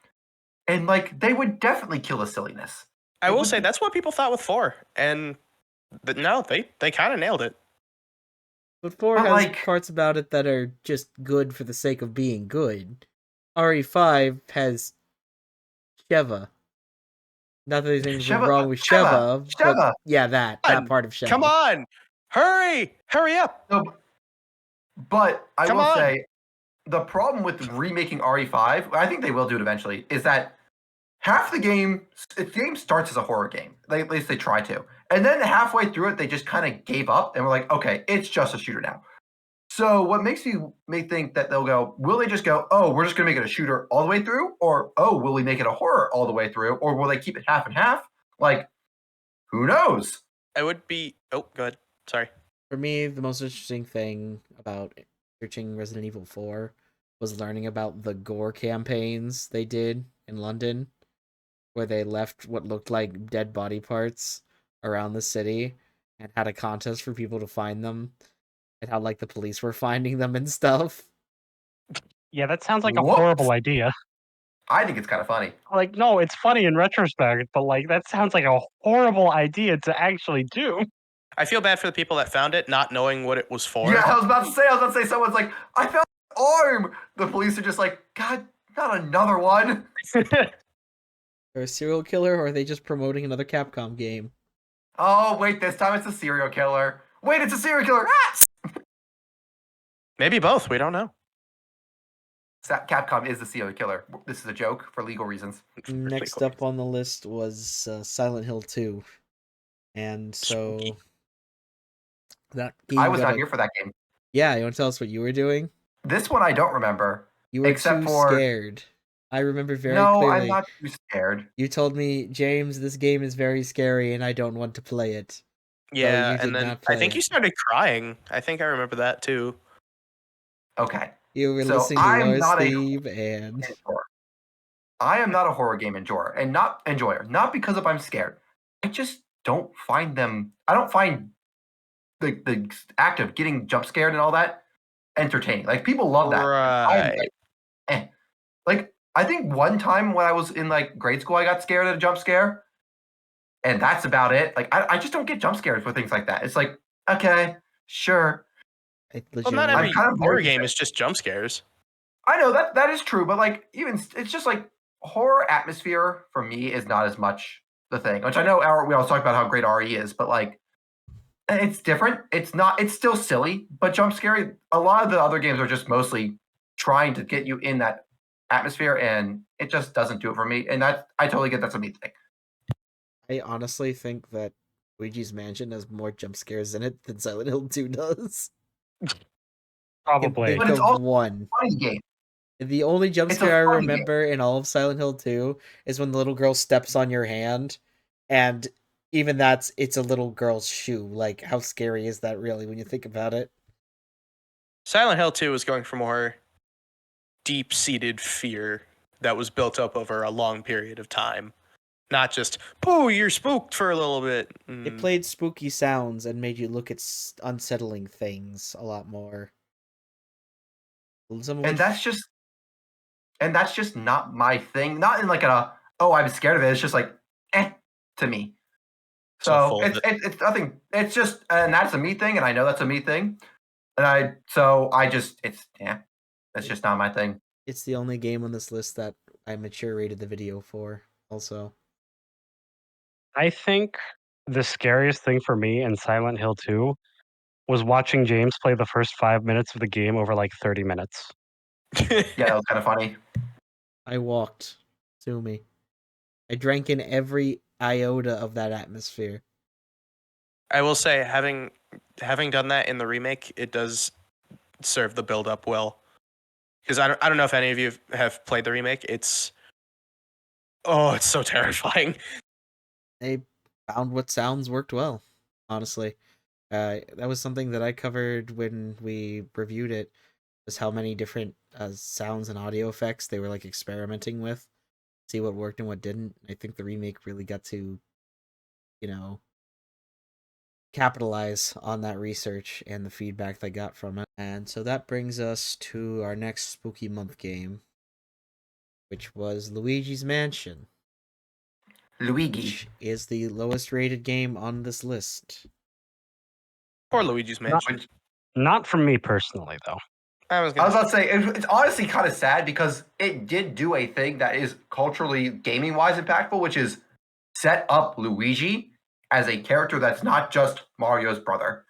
And, like, they would definitely kill the silliness. I will say, that's what people thought with 4. And no, they kind of nailed it. But 4 has parts about it that are just good for the sake of being good. RE5 has Sheva. Not that there's anything wrong with Sheva. But yeah, that part of Sheva. Come on! Hurry up! No, but I will say, the problem with remaking RE5, I think they will do it eventually, is that half the game starts as a horror game. At least they try to. And then halfway through it, they just kind of gave up and were like, okay, it's just a shooter now. So what makes me think that they'll go, will they just go, oh, we're just going to make it a shooter all the way through? Or, oh, will we make it a horror all the way through? Or will they keep it half and half? Like, who knows? I would be... Oh, go ahead. Sorry. For me, the most interesting thing about searching Resident Evil 4 was learning about the gore campaigns they did in London, where they left what looked like dead body parts around the city and had a contest for people to find them, and how like the police were finding them and stuff. Yeah, that sounds like a horrible idea. I think it's kind of funny. Like, no, it's funny in retrospect, but like that sounds like a horrible idea to actually do. I feel bad for the people that found it, not knowing what it was for. Yeah, I was about to say someone's like, I found an arm. The police are just like, God, not another one. Or a serial killer, or are they just promoting another Capcom game? Oh, wait, this time it's a serial killer. Wait, it's a serial killer. Maybe both. We don't know. Capcom is the serial killer. This is a joke for legal reasons. Next up on the list was Silent Hill 2. And so... that game I was not here for that game. Yeah, you want to tell us what you were doing? This one I don't remember. You were too scared. I remember very clearly. No, I'm not too scared. You told me, James, this game is very scary and I don't want to play it. Yeah, and then I think you started crying. I think I remember that too. Okay. You were listening to Lars Steve and... I am not a horror game enjoyer, and not because I'm scared. I just don't find them... I don't find the act of getting jump scared and all that entertaining. Like, people love that. Right. Like, I think one time when I was in like grade school, I got scared at a jump scare, and that's about it. Like, I just don't get jump scares for things like that. It's like, okay, sure. Well, not every horror game is just jump scares. I know that is true, but like, even it's just like horror atmosphere for me is not as much the thing. Which I know we always talk about how great RE is, but like, it's different. It's not. It's still silly, but jump scary. A lot of the other games are just mostly trying to get you in that atmosphere, and it just doesn't do it for me. And I totally get that's a me thing. I honestly think that Luigi's Mansion has more jump scares in it than Silent Hill 2 does. Probably. Think But it's of also one. a funny game. The only jump It's a scare I funny game. remember in all of Silent Hill 2 is when the little girl steps on your hand, and even it's a little girl's shoe. Like, how scary is that really when you think about it? Silent Hill 2 was going for more deep-seated fear that was built up over a long period of time. Not just, "Pooh, you're spooked for a little bit." It played spooky sounds and made you look at unsettling things a lot more. And that's just not my thing. Not in like I'm scared of it. It's just like to me. So it's nothing. It's just and that's a me thing, and I know that's a me thing. And that's just not my thing. It's the only game on this list that I mature rated the video for. Also, I think the scariest thing for me in Silent Hill 2 was watching James play the first 5 minutes of the game over like 30 minutes. Yeah, that was kind of funny. I walked. Sue me. I drank in every iota of that atmosphere. I will say, having done that in the remake, it does serve the build up well. Because I don't know if any of you have played the remake. It's so terrifying. They found what sounds worked well, honestly. That was something that I covered when we reviewed it, was how many different sounds and audio effects they were like experimenting with, see what worked and what didn't. I think the remake really got to, capitalize on that research and the feedback they got from it. And so that brings us to our next Spooky Month game, which was Luigi's Mansion. Luigi. Which is the lowest rated game on this list. Poor Luigi's Mansion. Not from me personally, though. I was about to say, it's honestly kind of sad because it did do a thing that is culturally, gaming-wise impactful, which is set up Luigi as a character that's not just Mario's brother.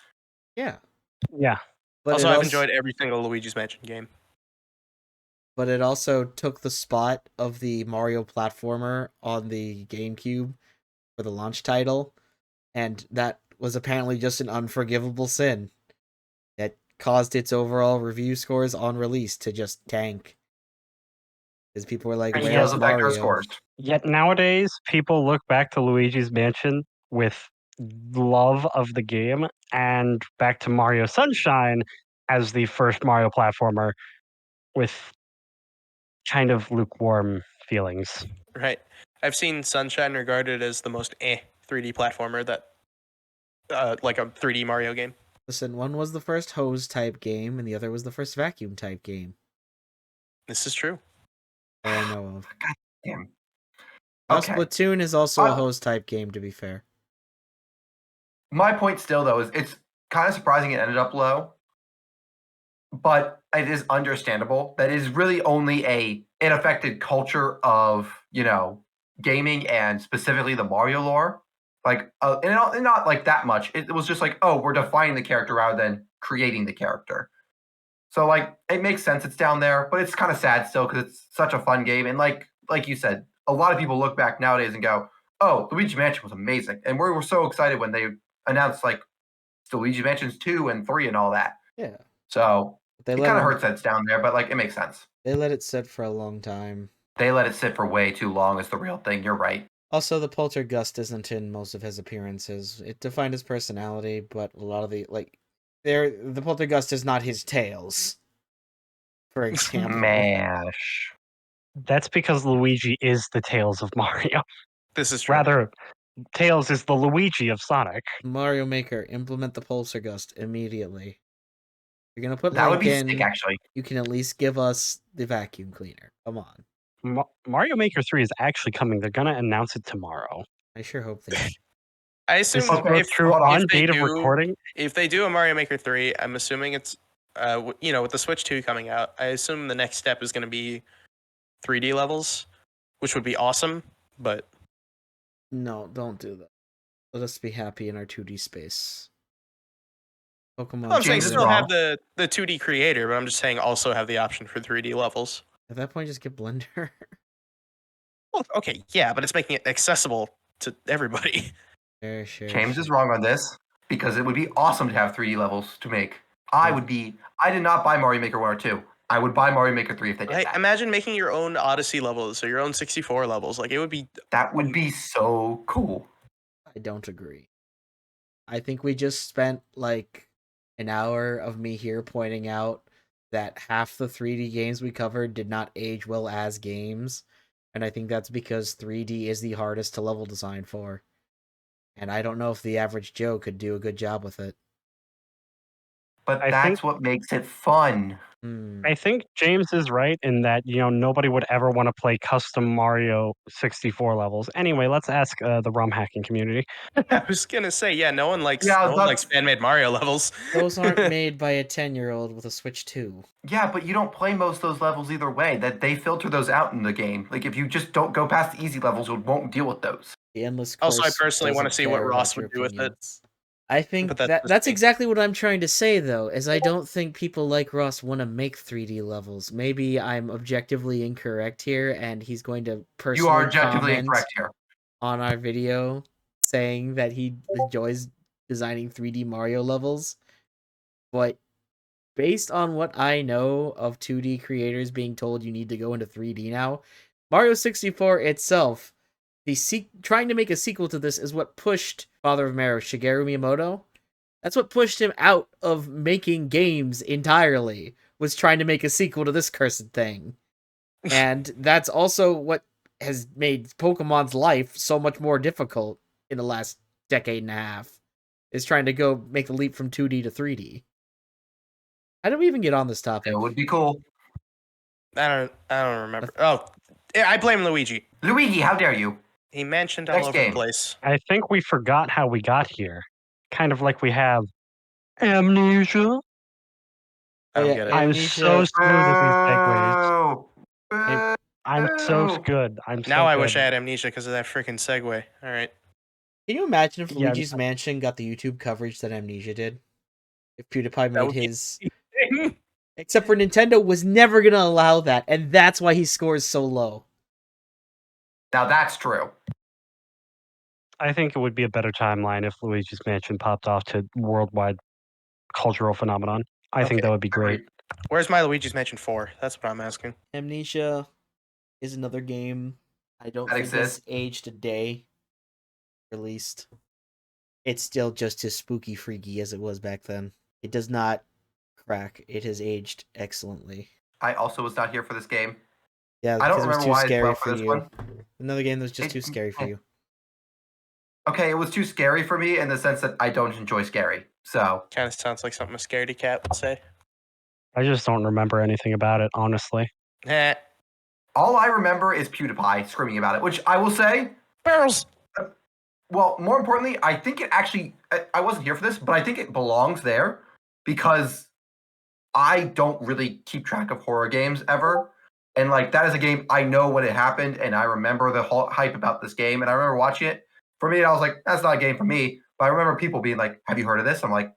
Yeah. Yeah. But also, I've enjoyed every single Luigi's Mansion game. But it also took the spot of the Mario platformer on the GameCube for the launch title, and that was apparently just an unforgivable sin that caused its overall review scores on release to just tank. Because people were like, where's Mario? Yet nowadays, people look back to Luigi's Mansion with love of the game and back to Mario Sunshine as the first Mario platformer with kind of lukewarm feelings. Right. I've seen Sunshine regarded as the most 3D platformer that, like a 3D Mario game. Listen, one was the first hose type game, and the other was the first vacuum type game. This is true. That I know of. God damn. Okay. Splatoon is also a hose type game, to be fair. My point still, though, is it's kind of surprising it ended up low, but it is understandable that it is really only an affected culture of, gaming and specifically the Mario lore. Like, and not like that much. It was just like, we're defining the character rather than creating the character. So, like, it makes sense it's down there, but it's kind of sad still because it's such a fun game. And like you said, a lot of people look back nowadays and go, "Oh, Luigi Mansion was amazing," and we were so excited when they announced like Luigi Mansions 2 and 3 and all that. Yeah. So it kind of hurts that it's down there, but like it makes sense. They let it sit for a long time. They let it sit for way too long is the real thing. You're right. Also, the Poltergust isn't in most of his appearances. It defined his personality, but a lot of the the Poltergust is not his Tails, for example. Mash. That's because Luigi is the Tails of Mario. This is true. Rather, Tails is the Luigi of Sonic. Mario Maker, implement the Poltergust immediately. You're gonna put that Link would be in, sick, actually. You can at least give us the vacuum cleaner. Come on. Mario Maker 3 is actually coming. They're gonna announce it tomorrow. I sure hope they do. I assume if true on date of recording. If they do a Mario Maker 3, I'm assuming it's with the Switch 2 coming out, I assume the next step is going to be 3D levels, which would be awesome, but no, don't do that. Let us be happy in our 2D space. Pokemon. Well, I'm saying James is still wrong. have the 2D creator, but I'm just saying also have the option for 3D levels. At that point, just get Blender. Well, okay, yeah, but it's making it accessible to everybody. Sure. James is wrong on this because it would be awesome to have 3D levels to make. I did not buy Mario Maker 1 or 2. I would buy Mario Maker 3 if they did Hey, that. imagine making your own Odyssey levels or your own 64 levels. Like, it would be. That would be so cool. I don't agree. I think we just spent like an hour of me here pointing out that half the 3D games we covered did not age well as games. And I think that's because 3D is the hardest to level design for. And I don't know if the average Joe could do a good job with it. But I that's think- what makes it fun. I think James is right in that, nobody would ever want to play custom Mario 64 levels. Anyway, let's ask the ROM hacking community. I was gonna say, yeah, no one likes Yeah, fan-made Mario levels. Those aren't made by a 10-year-old with a Switch 2. Yeah, but you don't play most of those levels either way. That they filter those out in the game. Like if you just don't go past the easy levels, you won't deal with those. The endless Also, I course personally want to doesn't see what care Ross about your would do with it. opinions. I think But that's just that's me. exactly what I'm trying to say, though, is I don't think people like Ross want to make 3D levels. Maybe I'm objectively incorrect here, and he's going to personally You are objectively comment incorrect here. on our video saying that he enjoys designing 3D Mario levels. But based on what I know of 2D creators being told you need to go into 3D now, Mario 64 itself, trying to make a sequel to this is what pushed Father of Mario, Shigeru Miyamoto. That's what pushed him out of making games entirely, was trying to make a sequel to this cursed thing. And that's also what has made Pokemon's life so much more difficult in the last decade and a half, is trying to go make the leap from 2D to 3D. How did we even get on this topic? It would be cool. I don't remember. Oh, yeah, I blame Luigi. Luigi, how dare you? He mentioned all Next over game. the place. I think we forgot how we got here. Kind of like we have amnesia. I don't yeah, get it. I'm Amnesia- so smooth at these segues. Boo! I'm so Boo! good. I'm so Now I good. wish I had amnesia because of that freaking segue. All right. Can you imagine if Yeah, Luigi's Mansion got the YouTube coverage that Amnesia did? If PewDiePie made would be- his... Except for Nintendo was never going to allow that, and that's why he scores so low. Now that's true. I think it would be a better timeline if Luigi's Mansion popped off to worldwide cultural phenomenon. I think Okay, that would be great. Agreed. Where's my Luigi's Mansion 4? That's what I'm asking. Amnesia is another game I don't That think exists. has aged a day released. It's still just as spooky freaky as it was back then. It does not crack. It has aged excellently. I also was not here for this game. Yeah, I don't because it was remember too why it's scary well for for this you. one. Another game that was just too It- scary for you. Okay, it was too scary for me in the sense that I don't enjoy scary. So Kind of sounds like something a scaredy cat would say. I just don't remember anything about it, honestly. Eh. all I remember is PewDiePie screaming about it, which I will say, Barrels! well, more importantly, I think it actually, I wasn't here for this, but I think it belongs there because I don't really keep track of horror games ever. And like, that is a game, I know when it happened, and I remember the whole hype about this game, and I remember watching it. For me, I was like, that's not a game for me. But I remember people being like, have you heard of this? I'm like,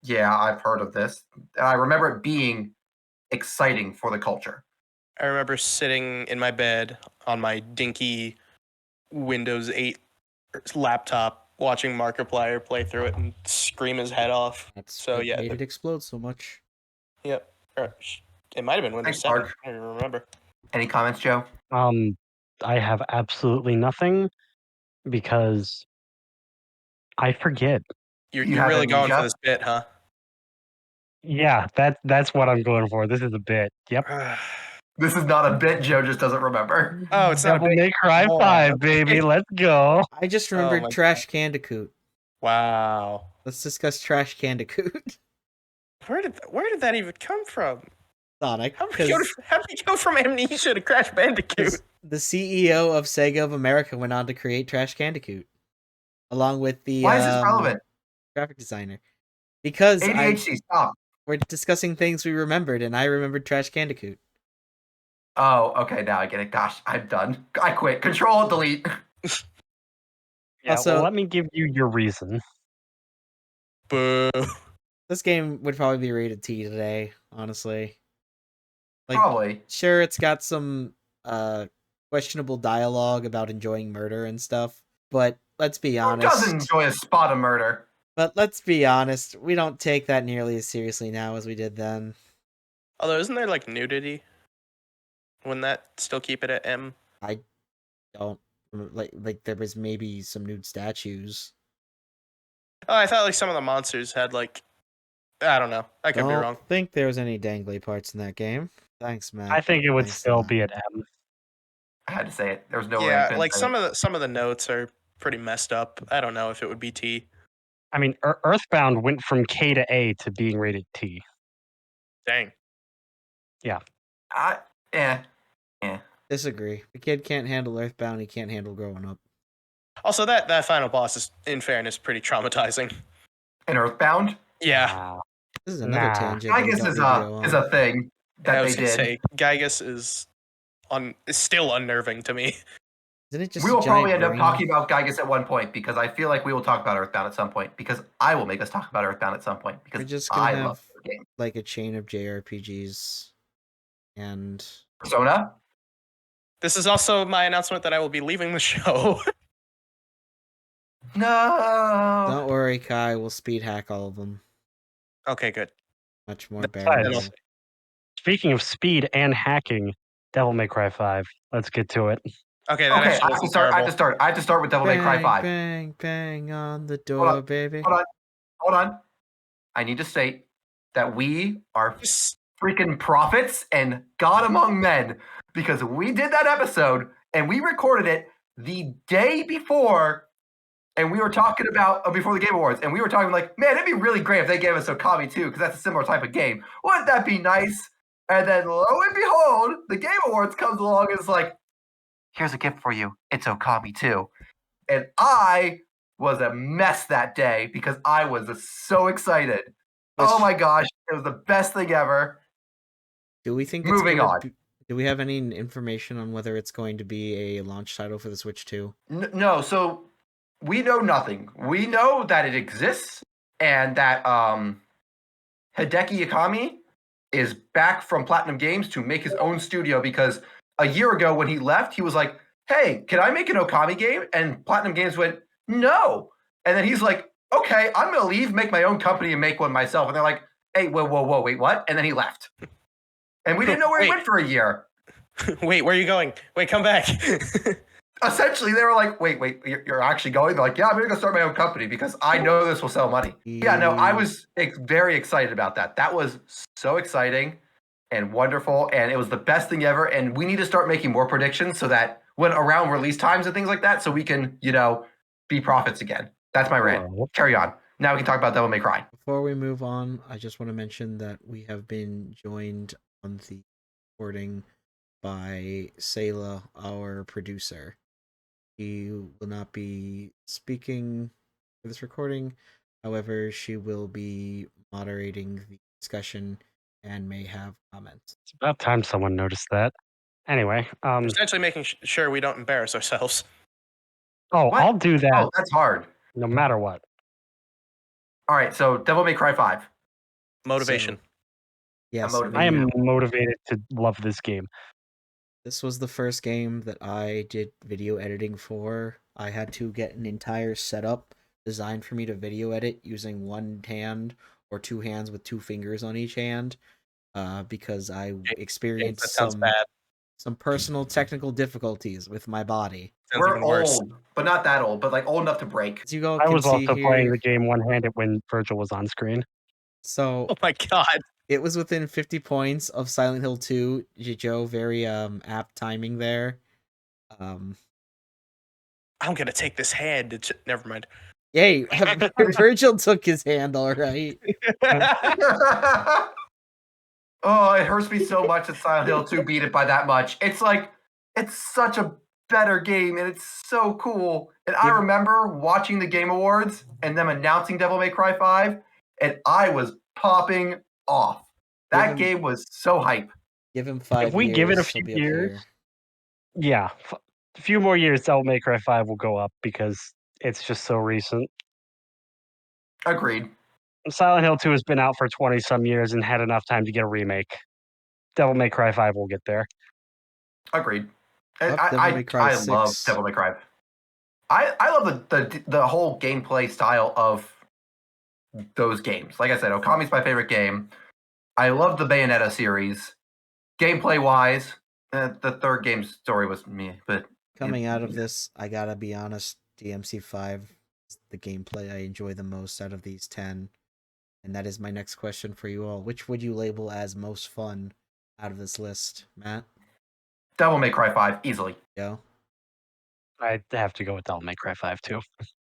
yeah, I've heard of this. And I remember it being exciting for the culture. I remember sitting in my bed on my dinky Windows 8 laptop watching Markiplier play through it and scream his head off. That's So, what yeah, made it explode so much. Yep. It might have been Windows Thanks, 7. Mark. I don't even remember. Any comments, Joe? I have absolutely nothing because I forget. You're You have really going for amnesia? this bit, huh? Yeah, that's what I'm going for. This is a bit. Yep. This is not a bit. Joe just doesn't remember. Oh, it's not a Devil bit. May Cry Oh, 5, baby. Let's go. I just remembered my Trash Candicoot. Wow. Let's discuss Trash Candicoot. Where did that even come from? Sonic. How did we go from Amnesia to Crash Bandicoot? The CEO of Sega of America went on to create Trash Candicoot, along with the Why is this relevant? graphic designer. Because ADHD, stop. we're discussing things we remembered, and I remembered Trash Candicoot. Oh, okay, now I get it. Gosh, I'm done. I quit. Control, delete. Yeah, Also- well, let me give you your reason. Boo. This game would probably be rated T today, honestly. Like, Probably. sure, it's got some questionable dialogue about enjoying murder and stuff, but let's be Who honest. doesn't enjoy a spot of murder? But let's be honest, we don't take that nearly as seriously now as we did then. Although, isn't there like nudity? Wouldn't that still keep it at M? I don't like there was maybe some nude statues. Oh, I thought like some of the monsters had like, I don't know. I could be wrong. Don't think there was any dangly parts in that game. Thanks, Matt. I think it would Thanks a still lot. be at M. I had to say it. There was no way. I Yeah, couldn't like say some it. of the notes are pretty messed up. I don't know if it would be T. I mean, Earthbound went from K to A to being rated T. Dang. Yeah. Disagree. The kid can't handle Earthbound. He can't handle growing up. Also, that final boss is, in fairness, pretty traumatizing. And Earthbound, Yeah, Wow. This is another Nah. tangent. that we Gygus don't is need to go a on. thing I that was they gonna did. say Gygus is still unnerving to me. Isn't it just We a will probably giant end up brain? talking about Gygus at one point because I feel like we will talk about Earthbound at some point because I will make us talk about Earthbound at some point We're because just gonna I have love the game. like a chain of JRPGs, and Persona. This is also my announcement that I will be leaving the show. No. don't worry, Kai. We'll speed hack all of them. Okay, good. Much more Besides- bearable. Speaking of speed and hacking, Devil May Cry 5. Let's get to it. Okay, that Okay, actually I have to wasn't start. I have terrible. to start. I have to start with Devil May Cry Bang, 5. bang, bang on the Hold door, on, baby. Hold on. I need to state that we are Just- freaking prophets and God among men because we did that episode and we recorded it the day before, and we were talking about before the Game Awards, and we were talking like, man, it'd be really great if they gave us Okami too, because that's a similar type of game. Wouldn't that be nice? And then lo and behold, the Game Awards comes along and it's like, here's a gift for you. It's Okami too. And I was a mess that day because I was so excited. Oh my gosh, it was the best thing ever. Do we think Moving it's gonna on. do we have any information on whether it's going to be a launch title for the Switch 2? No, so we know nothing. We know that it exists and that Hideki Ikami is back from Platinum Games to make his own studio because a year ago when he left, he was like, hey, can I make an Okami game? And Platinum Games went, no. And then he's like, okay, I'm going to leave, make my own company and make one myself. And they're like, hey, whoa, wait, what? And then he left. And we didn't know where he Wait. went for a year. Wait, where are you going? Wait, come back. Essentially, they were like, wait, you're actually going? They're like, yeah, I'm going to go start my own company because I know this will sell money. Yeah, no, I was very excited about that. That was so exciting and wonderful, and it was the best thing ever. And we need to start making more predictions so that when around release times and things like that, so we can, be prophets again. That's my rant. Well, Carry on. Now we can talk about Devil May Cry. Before we move on, I just want to mention that we have been joined on the recording by Sayla, our producer. She will not be speaking for this recording. However, she will be moderating the discussion and may have comments. It's about time someone noticed that. Anyway, Essentially making sure we don't embarrass ourselves. What? I'll do that Oh, that's hard. no matter what. All right, so Devil May Cry 5. Motivation. Yes, motivated. I am motivated to love this game. this was the first game that I did video editing for. I had to get an entire setup designed for me to video edit using one hand or two hands with two fingers on each hand, because I That experienced sounds bad. some personal technical difficulties with my body. Sounds We're even worse. old, but not that old, but like old enough to break. As you all I can was see also here, playing the game one-handed when Virgil was on screen. so Oh my god. it was within 50 points of Silent Hill 2. Jijo, very apt timing there. I'm gonna take this hand. Never mind. Yay, Virgil took his hand, all right. Oh, it hurts me so much that Silent Hill 2 beat it by that much. It's like, it's such a better game and it's so cool. And I Yeah. remember watching the Game Awards and them announcing Devil May Cry 5, and I was popping off. That him- game was so hype. Give him 5 years. If we give it a he'll few be up years- here. Yeah, a few more years, Devil May Cry 5 will go up because it's just so recent. Agreed. Silent Hill 2 has been out for 20 some years and had enough time to get a remake. Devil May Cry 5 will get there. Agreed. Devil May Cry I 6. love Devil May Cry. I love the whole gameplay style of those games. Like I said, Okami's my favorite game. I love the Bayonetta series. Gameplay wise, the third game story was me, but Coming out of this, I gotta be honest, DMC 5 is the gameplay I enjoy the most out of these 10. And that is my next question for you all. Which would you label as most fun out of this list, Matt? Devil May Cry 5, easily. Yo? I'd have to go with Devil May Cry 5 too.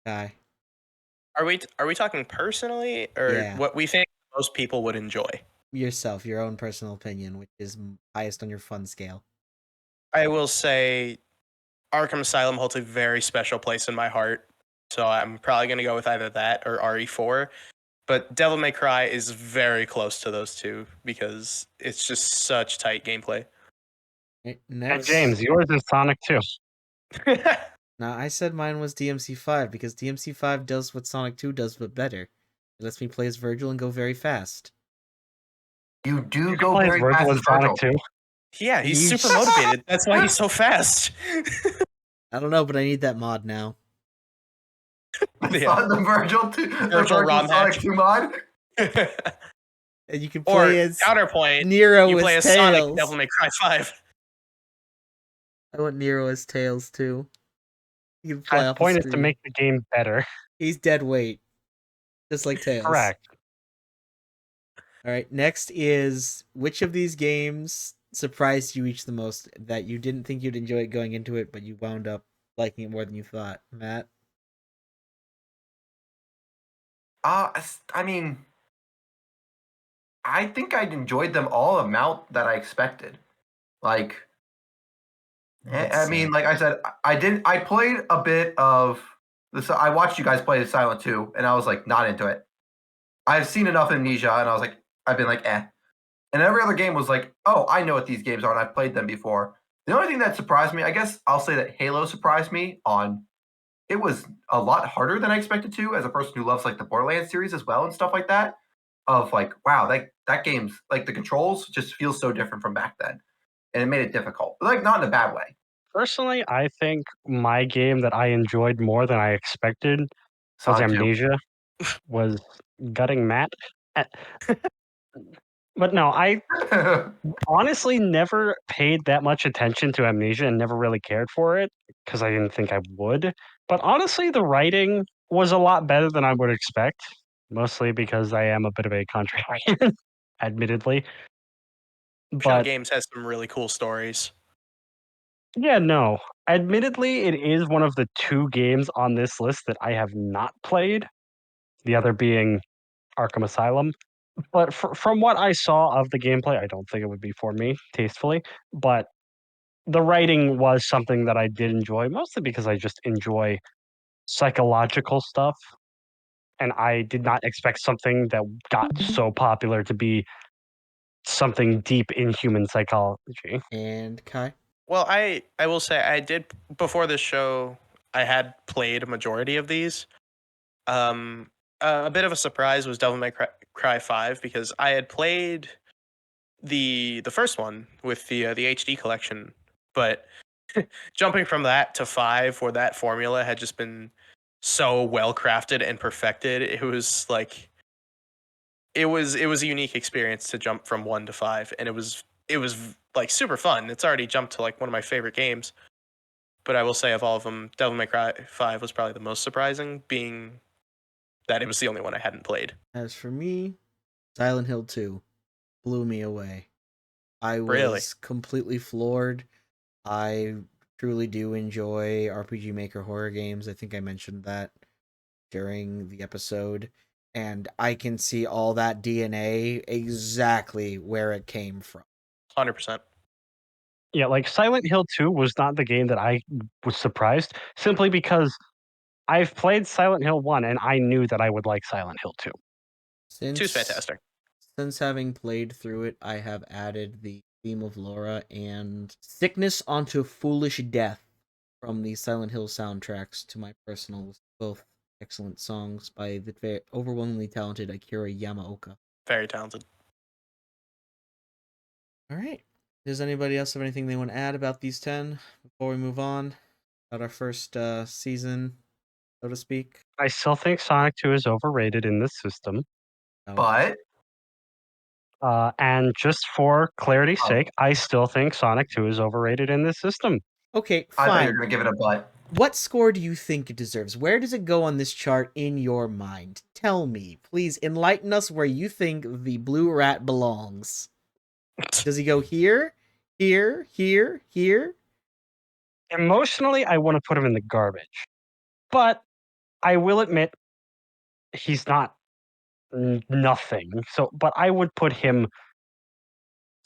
Guy? Are we talking personally or Yeah. what we think most people would enjoy? Yourself, your own personal opinion, which is highest on your fun scale. I will say Arkham Asylum holds a very special place in my heart. So I'm probably going to go with either that or RE4. But Devil May Cry is very close to those two because it's just such tight gameplay. Right, And next. James, yours is Sonic 2. Now, I said mine was DMC 5 because DMC 5 does what Sonic 2 does, but better. It lets me play as Virgil and go very fast. You do You go play as very Virgil fast in as Virgil. Sonic 2. Yeah, he's You super motivated. That's why he's so fast. I don't know, but I need that mod now. Yeah. The Virgil 2, the Virgil ROM Sonic hack. 2 mod. And you can Or play as counterpoint, Nero you with play as Tails. Sonic Devil May Cry 5. I want Nero as Tails too. You can fly The off the point is to screen. make the game better. He's dead weight, just like Tails. Correct. All right. Next is which of these games surprised you each the most that you didn't think you'd enjoy it going into it, but you wound up liking it more than you thought, Matt? I mean, I think I enjoyed them all amount that I expected. Like, I mean, like I said, I played a bit of this. I watched you guys play Silent 2, and I was like, not into it. I've seen enough Amnesia, and I was like, I've been like, eh. And every other game was like, oh, I know what these games are, and I've played them before. The only thing that surprised me, I guess I'll say that Halo surprised me on. It was a lot harder than I expected to, as a person who loves like the Borderlands series as well and stuff like that. Of like, wow, that game's like the controls just feel so different from back then, and it made it difficult, but like not in a bad way. Personally, I think my game that I enjoyed more than I expected was Sonic 2. Amnesia, was gutting Matt. But no, I honestly never paid that much attention to Amnesia and never really cared for it because I didn't think I would. But honestly, the writing was a lot better than I would expect, mostly because I am a bit of a contrarian, admittedly. Shell But Games has some really cool stories. yeah, no. Admittedly, it is one of the two games on this list that I have not played, the other being Arkham Asylum. But from what I saw of the gameplay, I don't think it would be for me, tastefully. But the writing was something that I did enjoy, mostly because I just enjoy psychological stuff. And I did not expect something that got so popular to be something deep in human psychology. And Kai? Well, I will say I did before this show. I had played a majority of these. A bit of a surprise was Devil May Cry 5 because I had played the first one with the HD collection, but jumping from that to 5, where that formula had just been so well crafted and perfected, it was like it was a unique experience to jump from 1 to 5, and it was like super fun. It's already jumped to like one of my favorite games. But I will say of all of them, Devil May Cry 5 was probably the most surprising, being that it was the only one I hadn't played. As for me, Silent Hill 2 blew me away. I was Really? completely floored. I truly do enjoy RPG Maker horror games. I think I mentioned that during the episode. And I can see all that DNA exactly where it came from. 100%. Yeah, like Silent Hill 2 was not the game that I was surprised, simply because I've played Silent Hill 1 and I knew that I would like Silent Hill 2. 2's fantastic. Since having played through it, I have added the theme of Laura and Sickness onto Foolish Death from the Silent Hill soundtracks to my personal list, both Excellent songs by the overwhelmingly talented Akira Yamaoka. Very talented. All right. Does anybody else have anything they want to add about these 10 before we move on? About our first season, so to speak? I still think Sonic 2 is overrated in this system. No. But And just for clarity's Oh. sake, I still think Sonic 2 is overrated in this system. Okay, I thought you were fine. going to give it a but. What score do you think it deserves? Where does it go on this chart in your mind? Tell me. Please enlighten us where you think the blue rat belongs. Does he go here? Here? Here? Here? Emotionally, I want to put him in the garbage. But I will admit, he's not nothing. So, but I would put him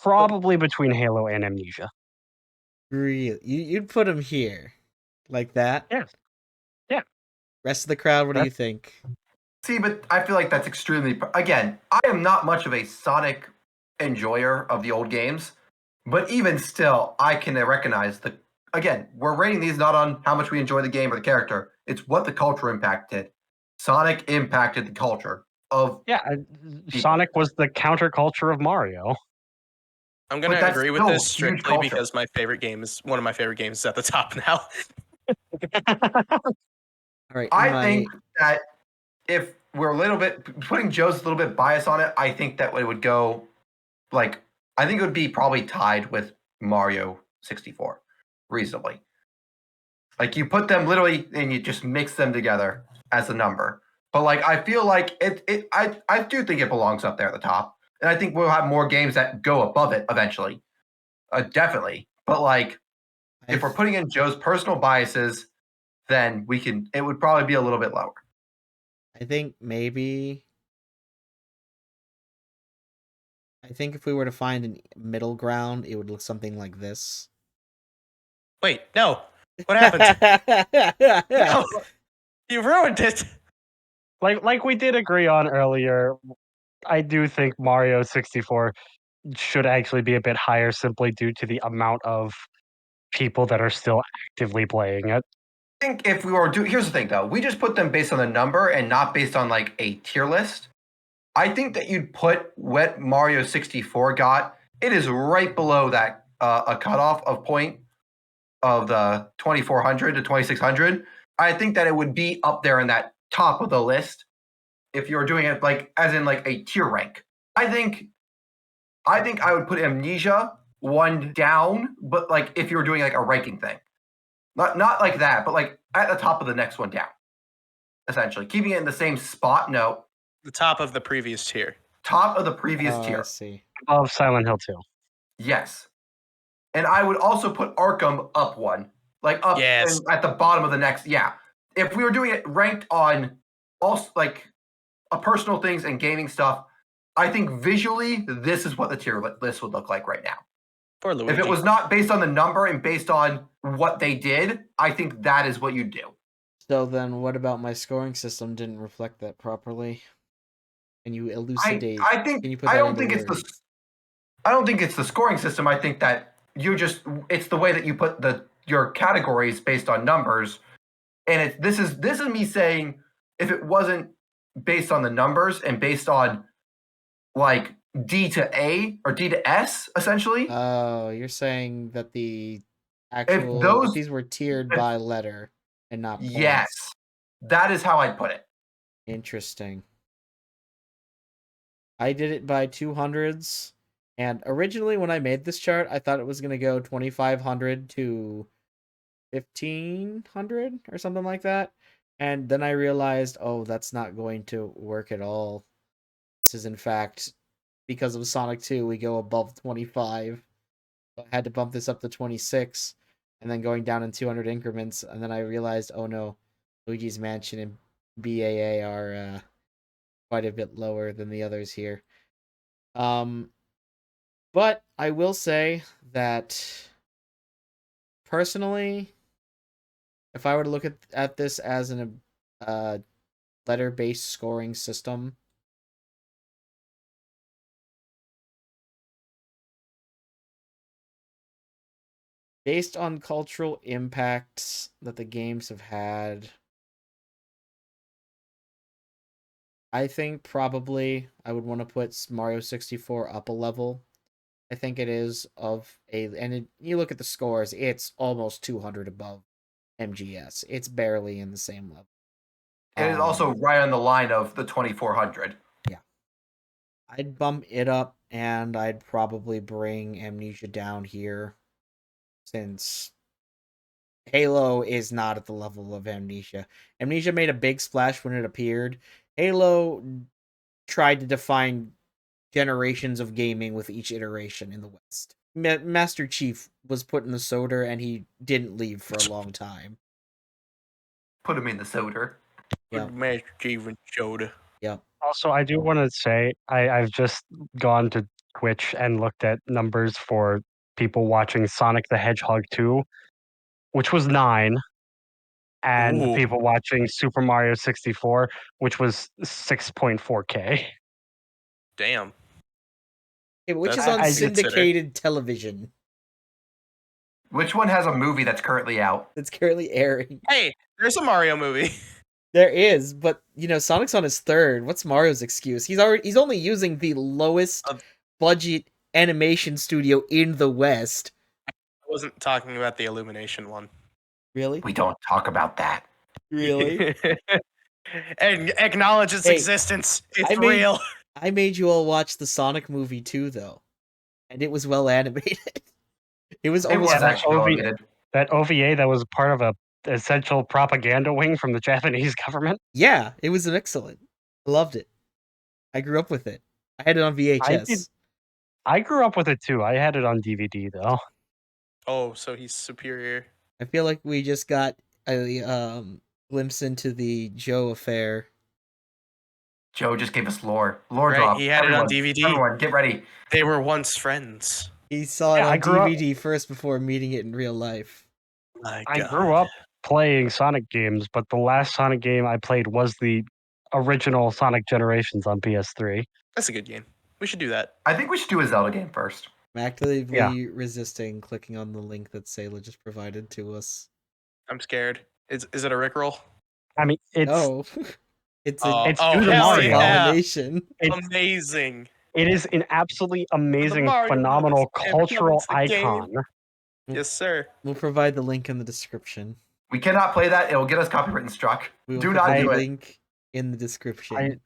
probably between Halo and Amnesia. Really? You'd put him here? Like that? Yes. Yeah. Rest of the crowd, what do you think? See, but I feel like that's extremely. Again, I am not much of a Sonic enjoyer of the old games, but even still, I can recognize the. Again, we're rating these not on how much we enjoy the game or the character. It's what the culture impacted. Sonic impacted the culture of. Yeah. Sonic was the counterculture of Mario. I'm gonna But that's agree with still this huge strictly culture. because my favorite game is one of my favorite games is at the top now. All right. I think that if we're a little bit putting Joe's a little bit bias on it, I think that it would go like I think it would be probably tied with Mario 64 reasonably. Like you put them literally and you just mix them together as a number. But like I feel like I do think it belongs up there at the top. And I think we'll have more games that go above it eventually. Definitely. But like if we're putting in Joe's personal biases, then it would probably be a little bit lower. I think maybe. I think if we were to find a middle ground, it would look something like this. Wait, no. What happened? No, you ruined it. Like we did agree on earlier, I do think Mario 64 should actually be a bit higher simply due to the amount of people that are still actively playing it. I think if we were here's the thing though, we just put them based on the number and not based on like a tier list. I think that you'd put what Mario 64 got. It is right below that a cutoff of point of the 2400 to 2600. I think that it would be up there in that top of the list if you were doing it like as in like a tier rank. I think I would put Amnesia one down, but like if you were doing like a ranking thing. Not like that, but like at the top of the next one down. Essentially. Keeping it in the same spot, no. The top of the previous tier. Top of the previous I tier. see. Of Silent Hill 2. Yes. And I would also put Arkham up one. Like up Yes. and at the bottom of the next. Yeah. If we were doing it ranked on also like personal things and gaming stuff, I think visually this is what the tier list would look like right now. Poor Luigi. If it was not based on the number and based on what they did, I think that is what you do. So then what about my scoring system didn't reflect that properly? Can you elucidate? I think Can you put I that don't into think words? I don't think it's the scoring system. I think that it's the way that you put your categories based on numbers. And this is me saying if it wasn't based on the numbers and based on like D to A or D to S essentially. Oh, you're saying that the actual if these were tiered by letter and not points. Yes. That is how I'd put it. Interesting. I did it by 200s, and originally when I made this chart, I thought it was going to go 2500 to 1500 or something like that. And then I realized, oh, that's not going to work at all. This is in fact because of Sonic 2, we go above 25. I had to bump this up to 26 and then going down in 200 increments, and then I realized, oh no, Luigi's Mansion and BAA are quite a bit lower than the others here. But I will say that personally, if I were to look at this as an letter-based scoring system, based on cultural impacts that the games have had, I think probably I would want to put Mario 64 up a level. I think it is you look at the scores, it's almost 200 above MGS. It's barely in the same level. It is also right on the line of the 2400. Yeah. I'd bump it up, and I'd probably bring Amnesia down here, since Halo is not at the level of Amnesia. Amnesia made a big splash when it appeared. Halo tried to define generations of gaming with each iteration in the West. Master Chief was put in the soda, and he didn't leave for a long time. Put him in the soda. Yep. Master Chief and Soda. Yep. Also, I do want to say I've just gone to Twitch and looked at numbers for people watching Sonic the Hedgehog 2, which was 9, and Ooh. people watching Super Mario 64, which was 6.4K. Damn. Which That's is on I just- syndicated television. Which one has a movie that's currently out? That's currently airing. Hey, there's a Mario movie. There is, but Sonic's on his third. What's Mario's excuse? He's only using the lowest budget animation studio in the West. I wasn't talking about the Illumination one. Really? We don't talk about that. Really? And acknowledge its Hey, existence. It's I made- real. I made you all watch the Sonic movie too, though, and it was well animated. It was It almost was actually OV elevated. That OVA that was part of a essential propaganda wing from the Japanese government. Yeah, it was excellent. I loved it. I grew up with it. I had it on VHS. I grew up with it too. I had it on DVD though. Oh, so he's superior. I feel like we just got a glimpse into the Joe affair. Joe just gave us lore. Lore Right, drop. he had it on Everyone- DVD. Everyone, get ready. They were once friends. He saw it Yeah, I on grew up- DVD first before meeting it in real life. My I God. grew up playing Sonic games, but the last Sonic game I played was the original Sonic Generations on PS3. That's a good game. We should do that. I think we should do a Zelda game first. I'm actively resisting clicking on the link that Sayla just provided to us. I'm scared. Is it a Rickroll? I mean, it's No. It's a It's oh due to hell Mario. yeah! abomination. It's- Amazing. it is an absolutely amazing, Mario phenomenal movies, and cultural it's a game. icon. Yes, sir. We'll provide the link in the description. We cannot play that. It will get us copyright struck. We will Do put not the do it. link in the description.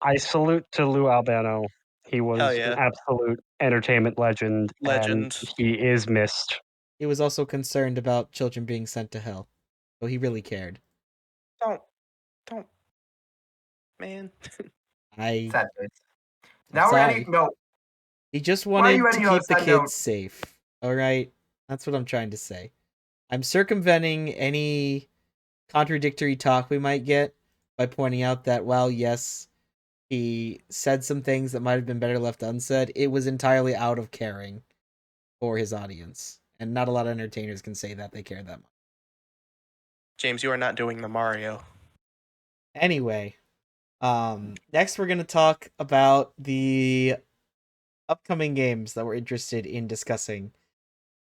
I salute to Lou Albano. He was Hell yeah. an absolute entertainment legend. Legend. And he is missed. He was also concerned about children being sent to hell. So he really cared. Don't, man. I Sad face. Now we're Sorry. ending. No, He just Why are wanted you to ending on keep the that note? kids safe. All right? That's what I'm trying to say. I'm circumventing any contradictory talk we might get by pointing out that while, yes, he said some things that might have been better left unsaid, it was entirely out of caring for his audience. And not a lot of entertainers can say that they care that much. James, you are not doing the Mario. Anyway, next we're going to talk about the upcoming games that we're interested in discussing.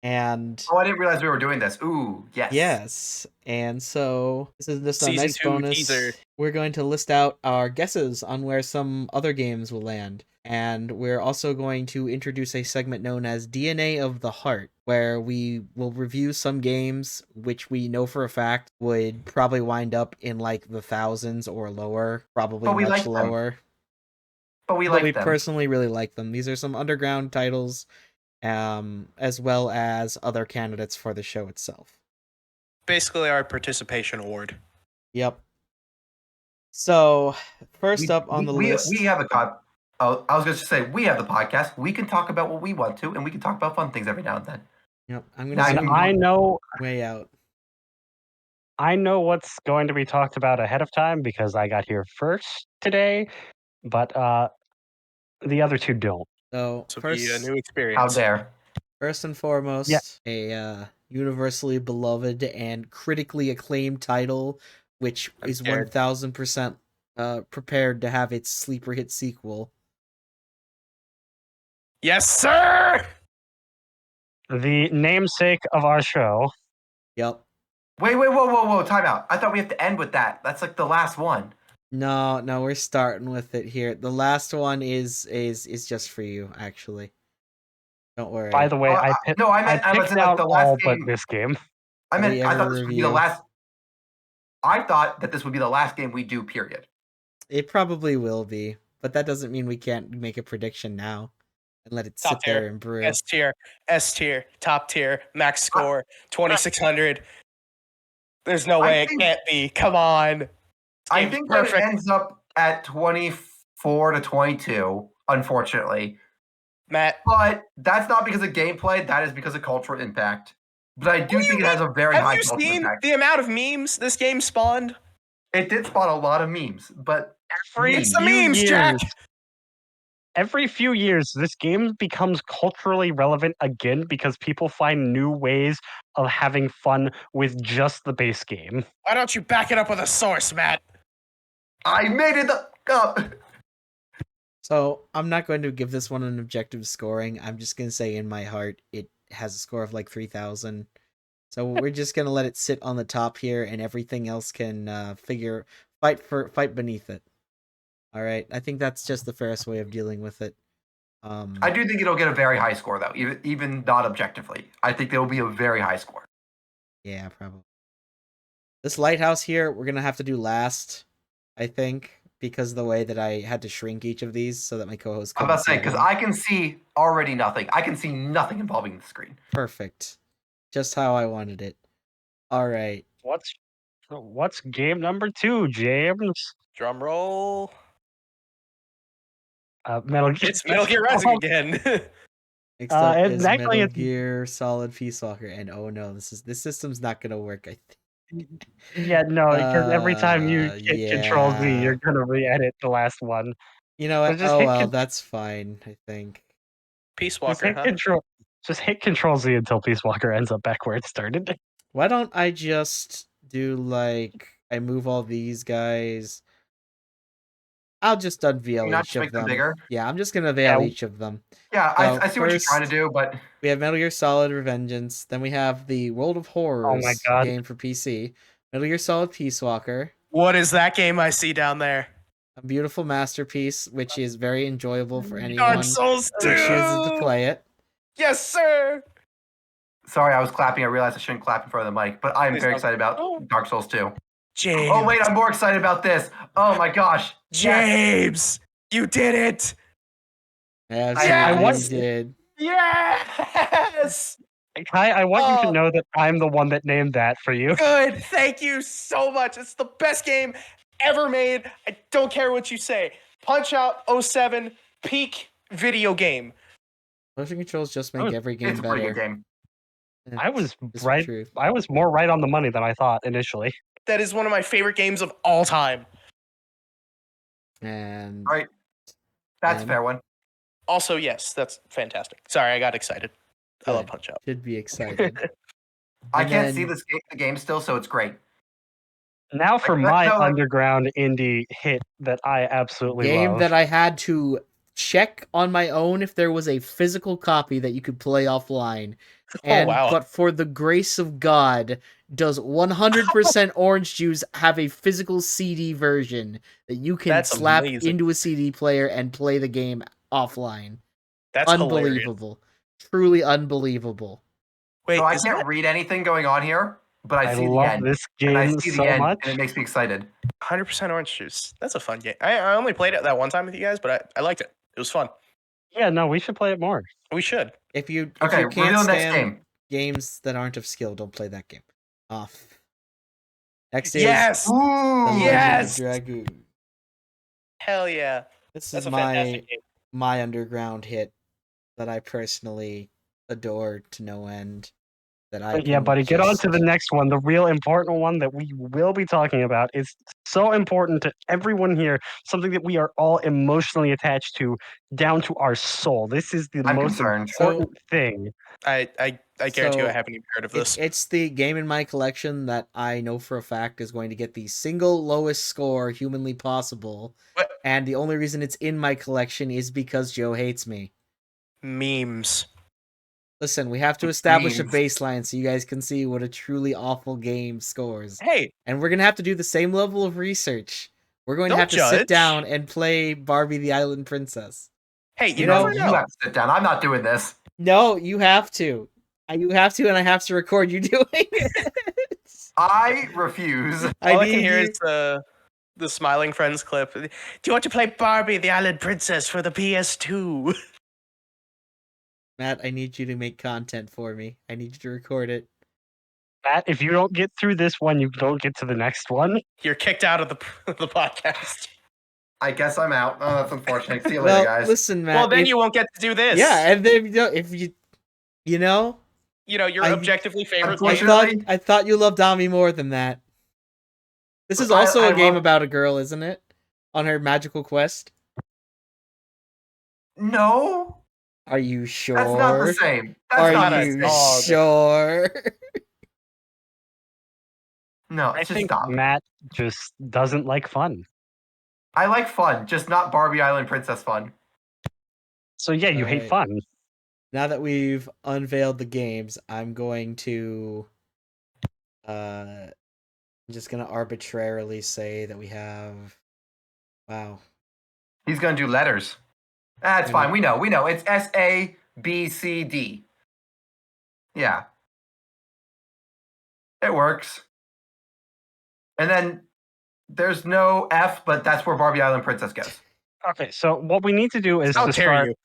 And oh, I didn't realize we were doing this. Ooh, yes. yes, and so this is just a Season nice 2 bonus. teaser. We're going to list out our guesses on where some other games will land. And we're also going to introduce a segment known as DNA of the Heart, where we will review some games which we know for a fact would probably wind up in like the thousands or lower, probably But we much like them. lower. But we But like we them. personally really like them. These are some underground titles, as well as other candidates for the show itself. Basically, our participation award. Yep. So, first We- up on the we, list. We have a Oh, I was going to say we have the podcast. We can talk about what we want to, and we can talk about fun things every now and then. Yep, I'm going Now to you And zoom I know way out. what's going to be talked about ahead of time because I got here first today, but the other two don't. So, So be a first, new How experience. dare? first and foremost, a universally beloved and critically acclaimed title, which I'm is scared. 1000% prepared to have its sleeper hit sequel. Yes, sir. The namesake of our show. Yep. Wait, whoa. Time out. I thought we have to end with that. That's like the last one. No, we're starting with it here. The last one is just for you, actually. Don't worry. By the way, I I was picked in like out the last all game. but this game. I Have we I thought ever this would be the reviewed- last. I thought that this would be the last game we do. Period. It probably will be, but that doesn't mean we can't make a prediction now and let it sit Top tier. there and brew. S tier, top tier, max score, 2600. There's no way it can't be. Come on. I think that it ends up at 24 to 22, unfortunately. Matt. But that's not because of gameplay. That is because of cultural impact. But I do think it has a very high cultural impact. Have you seen the amount of memes this game spawned? It did spawn a lot of memes, but it's the memes, Jack. Every few years, this game becomes culturally relevant again because people find new ways of having fun with just the base game. Why don't you back it up with a source, Matt? I made it up. So I'm not going to give this one an objective scoring. I'm just going to say in my heart it has a score of like 3,000. So we're just going to let it sit on the top here, and everything else can fight beneath it. All right, I think that's just the fairest way of dealing with it. I do think it'll get a very high score, though, even not objectively. I think there will be a very high score. Yeah, probably. This lighthouse here, we're gonna have to do last, I think, because of the way that I had to shrink each of these so that my co-host. I'm about to say because I can see already nothing. I can see nothing involving the screen. Perfect, just how I wanted it. All right. What's game number 2, James? Drum roll. Metal Gear. It's Metal Gear Rising again. Next up is Metal Gear Solid Peace Walker, and oh no, this system's not gonna work. I think. Yeah, no, because every time you hit Control Z, you're gonna re-edit the last one. You know what? So well, that's fine. I think. Peace Walker. Just hit Control Z until Peace Walker ends up back where it started. Why don't I just do like I move all these guys? I'll just unveil each of them. Bigger? Yeah, I'm just gonna unveil each of them. Yeah, so I see what you're trying to do, but we have Metal Gear Solid Revengeance. Then we have the World of Horrors game for PC. Metal Gear Solid Peace Walker. What is that game I see down there? A beautiful masterpiece, which is very enjoyable for anyone Dark Souls 2! who chooses to play it. Yes, sir. Sorry, I was clapping. I realized I shouldn't clap in front of the mic, but I'm very excited about Dark Souls 2. James. Oh wait, I'm more excited about this. Oh my gosh, James, you did it. I did. Yes. Kai, I want you to know that I'm the one that named that for you. Good. Thank you so much. It's the best game ever made. I don't care what you say. Punch-Out 07 peak video game. Motion controls just make every game better. Pretty good game. I was right. I was more right on the money than I thought initially. That is one of my favorite games of all time. And all right, that's a fair one. Also, yes, that's fantastic. Sorry, I got excited. I love Punch-Out. Should be excited. I can't see the game still, so it's great. Now for my underground indie hit that I absolutely love. Game that I had to check on my own if there was a physical copy that you could play offline. And but for the grace of God, does 100% Orange Juice have a physical CD version that you can slap into a CD player and play the game offline? That's unbelievable. Hilarious. Truly unbelievable. Wait, so I can't read anything going on here, but I see the end. This game and I see so the end, much. and it makes me excited. 100% Orange Juice. That's a fun game. I only played it that one time with you guys, but I liked it. It was fun. Yeah, no, we should play it more. We should. If you can't stand games that aren't of skill, don't play that game. Off. Next is yes, Dragoon. Hell yeah! This is my underground hit that I personally adore to no end. Buddy, get on to the next one. The real important one that we will be talking about is so important to everyone here. Something that we are all emotionally attached to, down to our soul. This is the most important thing. I guarantee you I haven't even heard of this. It's the game in my collection that I know for a fact is going to get the single lowest score humanly possible. And the only reason it's in my collection is because Joe hates me. Memes. Listen, we have to establish a baseline so you guys can see what a truly awful game scores. Hey. And we're going to have to do the same level of research. We're going to Don't have to sit judge. down and play Barbie the Island Princess. Hey, you You never know, know. You have to sit down. I'm not doing this. No, you have to. You have to, and I have to record you doing it. I refuse. I All I can need hear you. is the Smiling Friends clip. Do you want to play Barbie the Island Princess for the PS2? Matt, I need you to make content for me. I need you to record it. Matt, if you don't get through this one, you don't get to the next one. You're kicked out of the podcast. I guess I'm out. Oh, that's unfortunate. See you Well, later, guys. listen, Matt. Well, then if- you won't get to do this. Yeah, and then if you know, You know, your I- objectively favorite Unfortunately- I thought you loved Dami more than that. This is I- also I a game love- about a girl, isn't it? On her magical quest. No, Are you sure? that's not the same. That's not Are the you same. sure? No, I just think stop. Matt just doesn't like fun. I like fun, just not Barbie Island Princess fun. So yeah, you hate Alright. fun. Now that we've unveiled the games, I'm going to I'm just gonna arbitrarily say that we have wow. He's gonna do letters. That's I fine. We know. It's SABCD. Yeah, it works. And then there's no F, but that's where Barbie Island Princess goes. Okay, so what we need to do is How to dare start. you?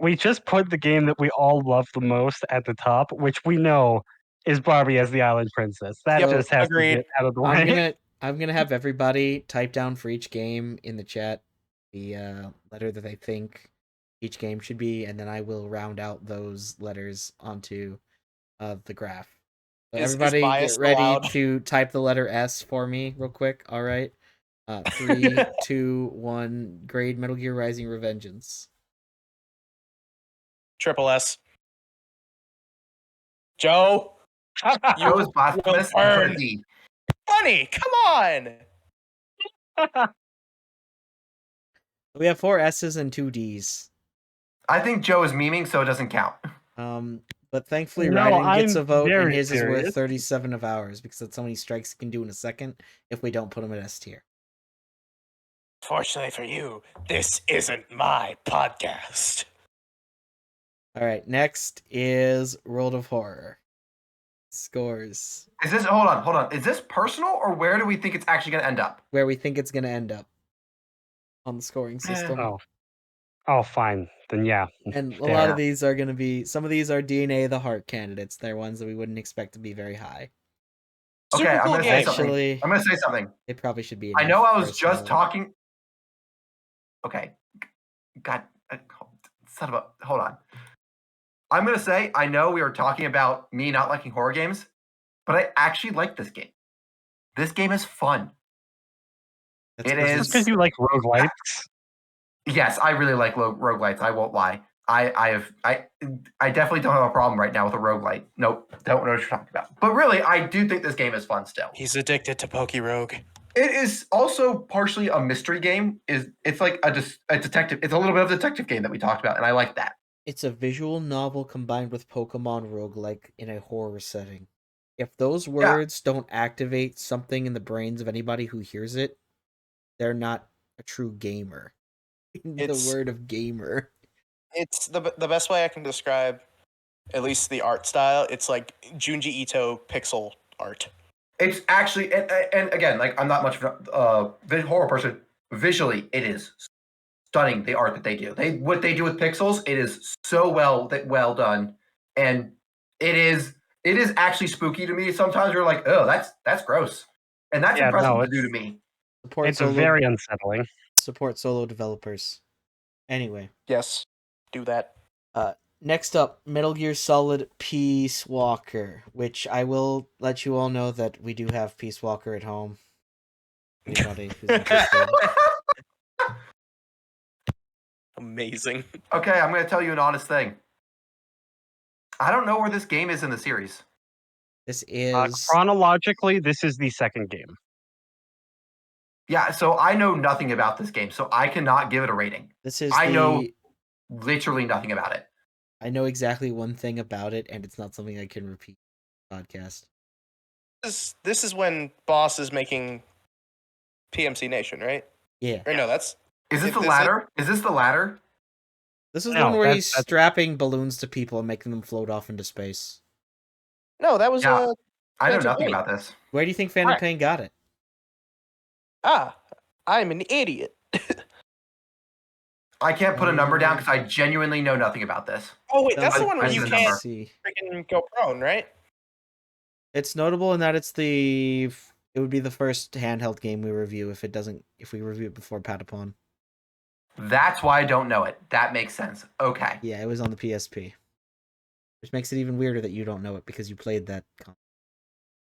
We just put the game that we all love the most at the top, which we know is Barbie as the Island Princess. That Yep, just has agreed. to get out of the way. I'm gonna have everybody type down for each game in the chat the letter that they think each game should be, and then I will round out those letters onto the graph. So Is everybody get bias ready allowed? to type the letter S for me real quick. All right. 3, 2, 1. Grade Metal Gear Rising: Revengeance. Triple S. Joe, You was blasphemous. will and put a burn. D. funny. Come on. We have 4 S's and 2 D's. I think Joe is memeing, so it doesn't count. But thankfully, No, Raiden gets I'm a vote, and very his is worth serious. 37 of ours because that's how many strikes he can do in a second if we don't put him at S tier. Fortunately for you, this isn't my podcast. All right, next is World of Horror. Scores. Is this hold on? Is this personal or where do we think it's actually going to end up? Where we think it's going to end up on the scoring system. Oh, fine. Then yeah. And a Fair. lot of these are going to be, some of these are DNA the Heart candidates. They're ones that we wouldn't expect to be very high. Okay, Super I'm cool going to game. say something. Actually, I'm going to say something. they probably should be. I know I was personal. just talking. Okay. God, son of a. Hold on. I'm going to say, I know we were talking about me not liking horror games, but I actually like this game. This game is fun. That's It 'cause is- Just it's- because you like roguelites. Yes, I really like roguelites. I won't lie. I definitely don't have a problem right now with a roguelite. Nope, don't know what you're talking about. But really, I do think this game is fun still. He's addicted to Poke Rogue. It is also partially a mystery game. It's like a detective. It's a little bit of a detective game that we talked about, and I like that. It's a visual novel combined with Pokemon roguelike in a horror setting. If those words don't activate something in the brains of anybody who hears it, they're not a true gamer. It's- The word of gamer. It's the best way I can describe, at least the art style. It's like Junji Ito pixel art. It's actually, and again, like I'm not much of a horror person. Visually, it is stunning. The art that they do, what they do with pixels, it is so well done, and it is actually spooky to me. Sometimes you're like, oh, that's gross, and that's Yeah, impressive no, to do to me. Support It's solo, very unsettling. support solo developers. Anyway, Yes, do that. next up, Metal Gear Solid Peace Walker, which I will let you all know that we do have Peace Walker at home. Anybody who's interested. Amazing. Okay, I'm going to tell you an honest thing. I don't know where this game is in the series. This is Chronologically, this is the second game. Yeah, so I know nothing about this game, so I cannot give it a rating. this is I the know literally nothing about it. I know exactly one thing about it, and it's not something I can repeat on the podcast. This is when Boss is making PMC Nation, right? Yeah. Or no, that's Is this the this ladder? Is this the ladder? This is the No, one where that's- he's that's- strapping balloons to people and making them float off into space. no, that was Yeah. I know Phantom nothing Pain. about this. Where do you think Phantom Right. Pain got it? I'm an idiot. I can't put a number down because I genuinely know nothing about this. Oh wait, that's the Sounds one where like you the can't number. see. freaking go prone, right? It's notable in that it would be the first handheld game we review if we review it before Patapon. That's why I don't know it. That makes sense. Okay. Yeah, it was on the PSP. Which makes it even weirder that you don't know it because you played that.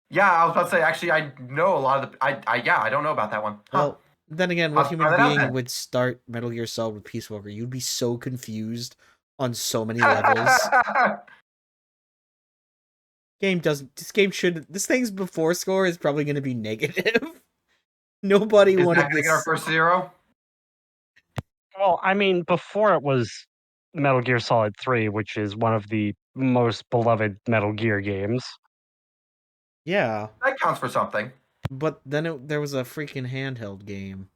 Yeah, I was about to say. Actually, I know a lot of the. I don't know about that one. Huh. Well, then again, what I'll human try that out being then. would start Metal Gear Solid with Peace Walker? You'd be so confused on so many levels. This thing's before score is probably going to be negative. Nobody Is that wanted gonna get our this. first 0? Well, I mean, before it was Metal Gear Solid 3, which is one of the most beloved Metal Gear games. Yeah, That counts for something. but then there was a freaking handheld game.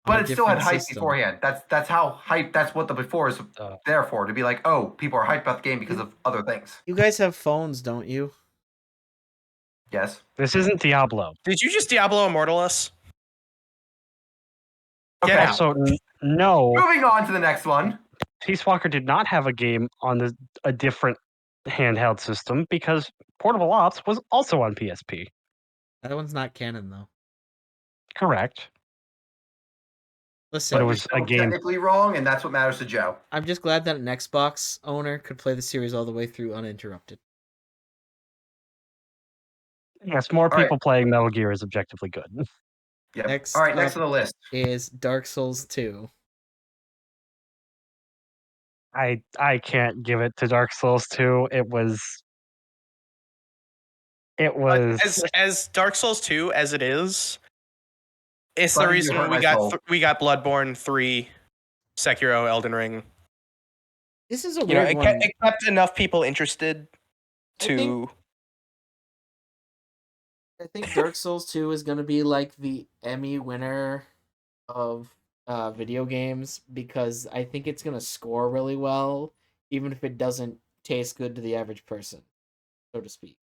But on a it still had different hype system. beforehand. That's how hype. That's what the before is there for. To be like, oh, people are hyped about the game because of other things. You guys have phones, don't you? Yes. This isn't Diablo. Did you just Diablo Immortal us? Okay. Get out. Also, no, Moving on to the next one. Peace Walker did not have a game on a different handheld system because Portable Ops was also on PSP. That one's not canon though. Correct. Listen, But it But was you're a still game. technically wrong, and that's what matters to Joe. I'm just glad that an Xbox owner could play the series all the way through uninterrupted. Yes, more All right. people playing Metal Gear is objectively good. Yep. Next All right. Next up on the list. is Dark Souls 2. I can't give it to Dark Souls 2. It was As Dark Souls 2 as it is, it's Buddy, the you reason hurt we my got soul. we got Bloodborne 3, Sekiro, Elden Ring. This is a You know, weird it, one. it kept enough people interested to. I think Dark Souls 2 is going to be like the Emmy winner of video games because I think it's going to score really well, even if it doesn't taste good to the average person, so to speak.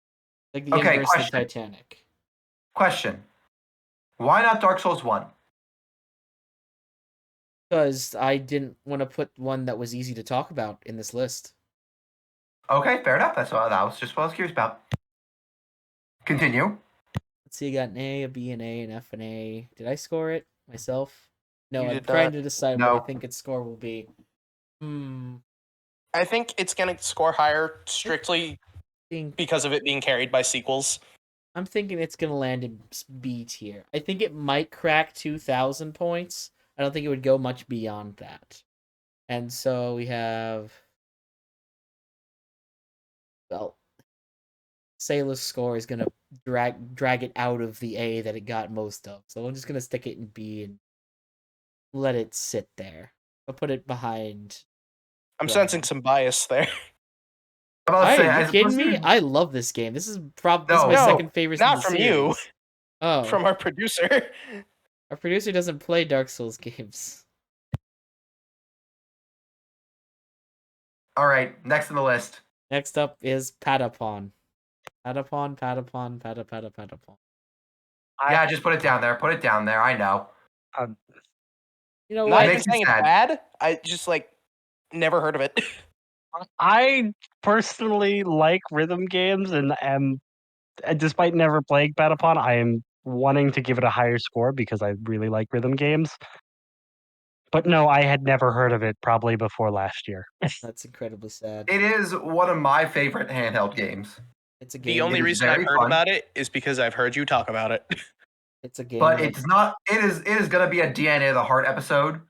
Like the Okay, inverse of question. Titanic. Question. Why not Dark Souls 1? Because I didn't want to put one that was easy to talk about in this list. Okay, fair enough. That was just what I was curious about. Continue. Let's see, I got an A, a B, an A, an F, an A. Did I score it myself? No, You I'm did trying not. to decide No. what I think its score will be. I think it's gonna score higher strictly because of it being carried by sequels. I'm thinking it's gonna land in B tier. I think it might crack 2,000 points. I don't think it would go much beyond that. And so we have, well, Sayla's score is gonna drag it out of the A that it got most of. So I'm just gonna stick it in B and let it sit there. I'll put it behind. I'm Bloodborne. sensing some bias there. Are you kidding me? I love this game. This is probably my No, second favorite. not in the from series. you. Oh, From our producer. Our producer doesn't play Dark Souls games. All right, next on the list. Next up is Patapon. Patapon. Yeah, just put it down there. Put it down there. I know. You know Not what? even Makes me saying it's sad. bad. I just never heard of it. I personally like rhythm games and am, despite never playing Patapon, I am wanting to give it a higher score because I really like rhythm games. But no, I had never heard of it probably before last year. That's incredibly sad. It is one of my favorite handheld games. It's a game. The only is reason I've very heard fun. about it is because I've heard you talk about it. It's a game. But that- it's not. It is going to be a DNA of the Heart episode.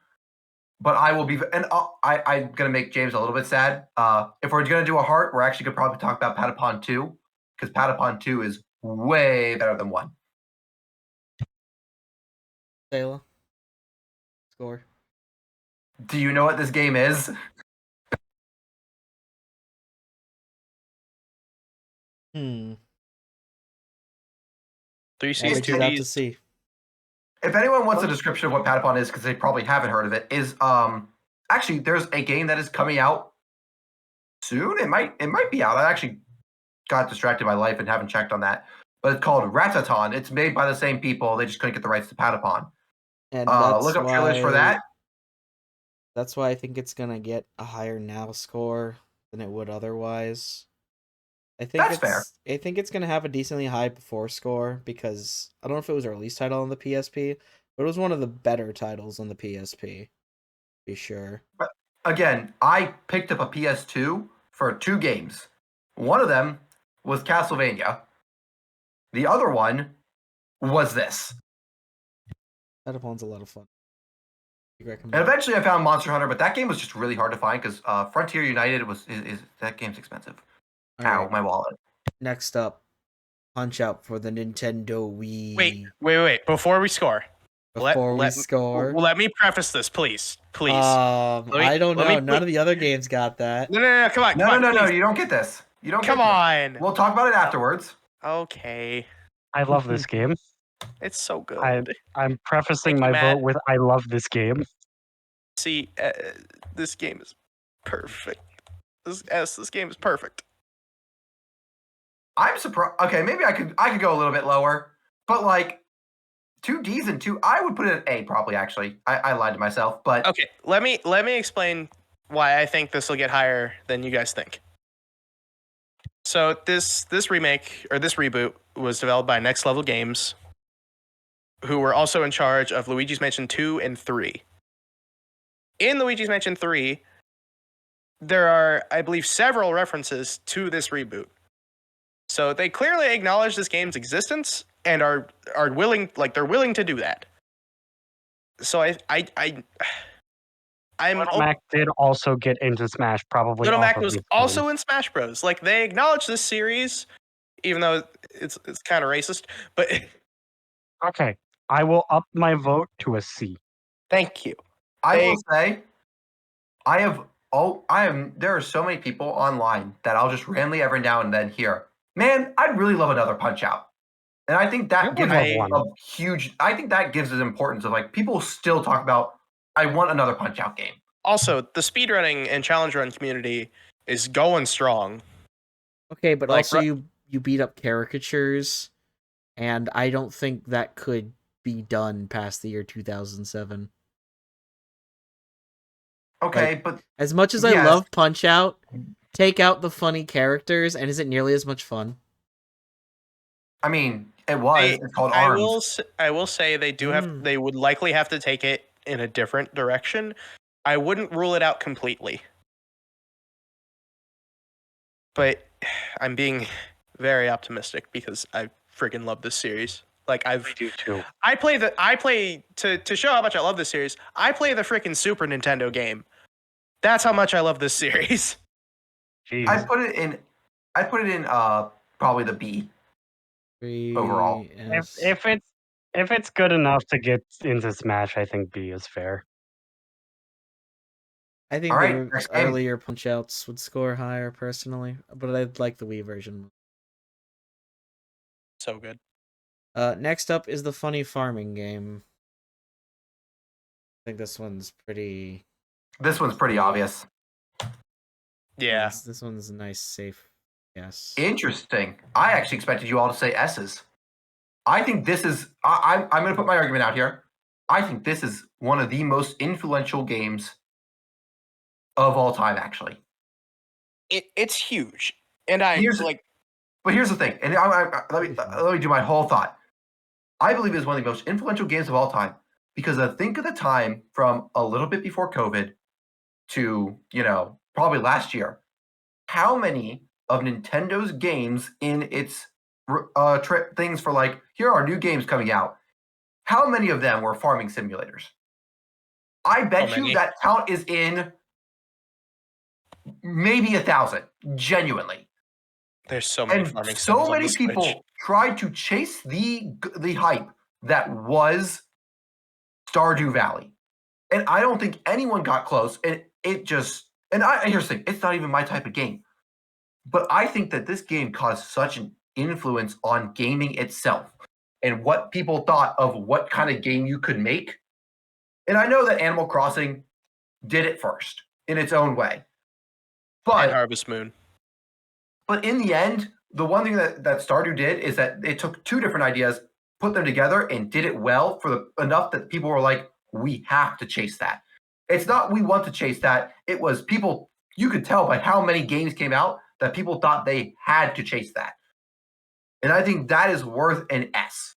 But I will be, and I'm going to make James a little bit sad. If we're going to do a Heart, we're actually going to probably talk about Patapon 2 because Patapon 2 is way better than 1. Sayla. Score. Do you know what this game is? 3 C's, Average 2 it out to D's, C. if anyone wants a description of what Patapon is, because they probably haven't heard of it, is actually there's a game that is coming out soon. It might be out. I actually got distracted by life and haven't checked on that. But it's called Rataton. It's made by the same people. They just couldn't get the rights to Patapon. And Look up trailers for that. That's why I think it's gonna get a higher now score than it would otherwise. That's fair. I think it's gonna have a decently high before score because I don't know if it was a release title on the PSP, but it was one of the better titles on the PSP. Be sure. But again, I picked up a PS2 for 2 games. One of them was Castlevania. The other one was this. Petapon's a lot of fun. And eventually I found Monster Hunter, but that game was just really hard to find because Frontier United is that game's expensive. Ow, right. my wallet. Next up, Punch Out for the Nintendo Wii. Wait. Before we score. Let me preface this, please. I don't know. None of the other games got that. No, come on. No, you don't get this. You don't Come on. We'll talk about it afterwards. Okay. I love this game. It's so good. I'm prefacing Thank you, my vote with I love this game. See, this game is perfect. This game is perfect. I'm surprised. Okay, maybe I could go a little bit lower, but like 2 Ds and 2, I would put it at A probably. Actually, I lied to myself, but Okay, let me explain why I think this will get higher than you guys think. So this remake or this reboot was developed by Next Level Games, who were also in charge of Luigi's Mansion 2 and 3. In Luigi's Mansion 3, there are, I believe, several references to this reboot. So they clearly acknowledge this game's existence and are willing, like they're willing to do that. So Little Mac did also get into Smash, probably. Little Mac was also in Smash Bros. Like they acknowledge this series, even though it's kind of racist. But okay, I will up my vote to a C. Thank you. I will say, there are so many people online that I'll just randomly every now and then hear, man, I'd really love another Punch Out. And I think that gives I think that gives it importance of like people still talk about, I want another Punch Out game. Also, the speedrunning and challenge run community is going strong. Okay, but like, also you beat up caricatures, and I don't think that could be done past the year 2007. Okay, like, but as much as I love Punch Out, take out the funny characters, and is it nearly as much fun? I mean, it was. It's called ARMS. I will say they do have. They would likely have to take it in a different direction. I wouldn't rule it out completely, but I'm being very optimistic because I freaking love this series. Like I do too. I play to show how much I love this series. I play the freaking Super Nintendo game. That's how much I love this series. Jeez. I put it in probably the B overall. If it's good enough to get into Smash, I think B is fair. I think the earlier Punch Outs would score higher personally, but I'd like the Wii version. So good. Next up is the funny farming game. I think this one's pretty obvious. Yeah. This one's a nice, safe guess. Interesting. I actually expected you all to say S's. I think this is... I'm going to put my argument out here. I think this is one of the most influential games of all time, actually. It's huge. And But here's the thing. And let me do my whole thought. I believe it is one of the most influential games of all time because think of the time from a little bit before COVID to, probably last year. How many of Nintendo's games in its things for like, here are new games coming out. How many of them were farming simulators? I bet you that count is in maybe 1,000, genuinely. There's so many farming sims so many people tried to chase the hype that was Stardew Valley, and I don't think anyone got close. And here's the thing: it's not even my type of game, but I think that this game caused such an influence on gaming itself, and what people thought of what kind of game you could make. And I know that Animal Crossing did it first in its own way. And Harvest Moon. But in the end, the one thing that Stardew did is that it took two different ideas, put them together, and did it well enough that people were like, we have to chase that. It's not we want to chase that. It was people, you could tell by how many games came out that people thought they had to chase that. And I think that is worth an S.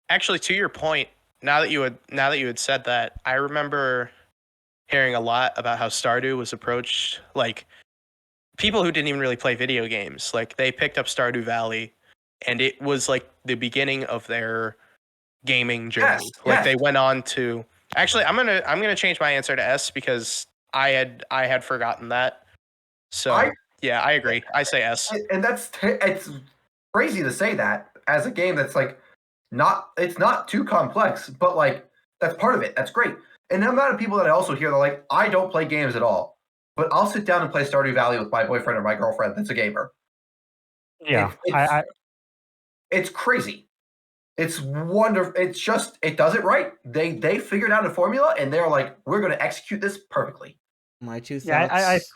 Actually, to your point, now that you had said that, I remember hearing a lot about how Stardew was approached, like people who didn't even really play video games. Like they picked up Stardew Valley, and it was like the beginning of their gaming journey. Like they went on to. Actually, I'm gonna change my answer to S because I had forgotten that. So I agree. I say S. And it's crazy to say that as a game that's like it's not too complex, but like that's part of it. That's great. And the amount of people that I also hear, they're like, I don't play games at all, but I'll sit down and play Stardew Valley with my boyfriend or my girlfriend that's a gamer. Yeah, it's crazy. It's wonderful. It's just, it does it right. They figured out a formula, and they're like, we're going to execute this perfectly. My two thoughts.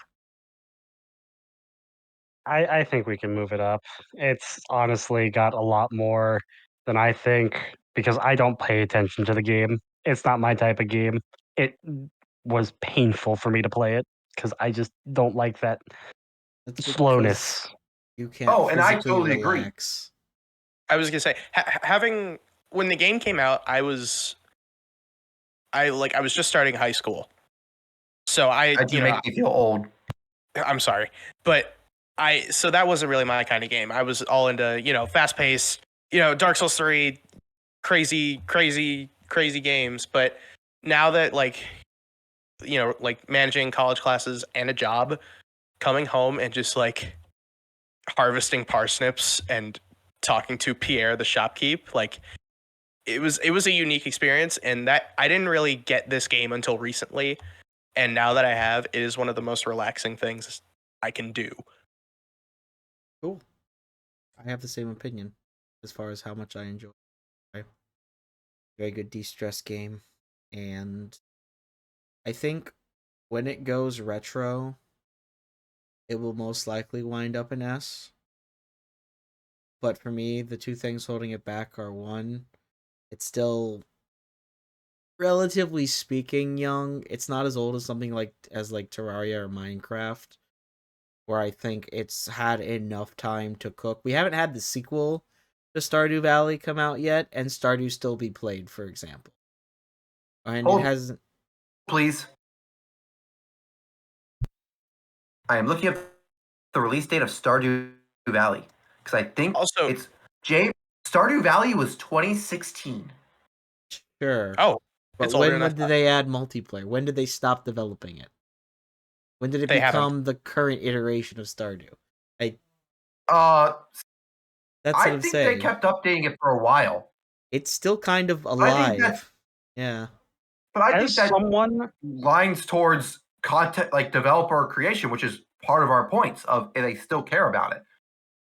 I think we can move it up. It's honestly got a lot more than I think because I don't pay attention to the game. It's not my type of game. It was painful for me to play it because I just don't like that slowness. You can't. And I totally relax. Agree. I was gonna say when the game came out, I was just starting high school, so you make me feel old. I'm sorry, but so that wasn't really my kind of game. I was all into fast paced, Dark Souls 3, crazy games. But now that like managing college classes and a job, coming home and just like harvesting parsnips and talking to Pierre the shopkeep, like it was a unique experience, and that I didn't really get this game until recently, and now that I have, it is one of the most relaxing things I can do. Cool. I have the same opinion as far as how much I enjoy it. Very good de-stress game, and I think when it goes retro, it will most likely wind up an S. But for me, the two things holding it back are one, it's still, relatively speaking, young. It's not as old as something like Terraria or Minecraft, where I think it's had enough time to cook. We haven't had the sequel to Stardew Valley come out yet, and Stardew still be played, for example. And it hasn't. Please. I am looking at the release date of Stardew Valley because I think it's Stardew Valley was 2016. Sure. Oh, but when did they add multiplayer? When did they stop developing it? When did it become the current iteration of Stardew? That's what I'm saying. They kept updating it for a while. It's still kind of alive. Yeah. But I think that someone lines towards content like developer creation, which is part of our points of they still care about it.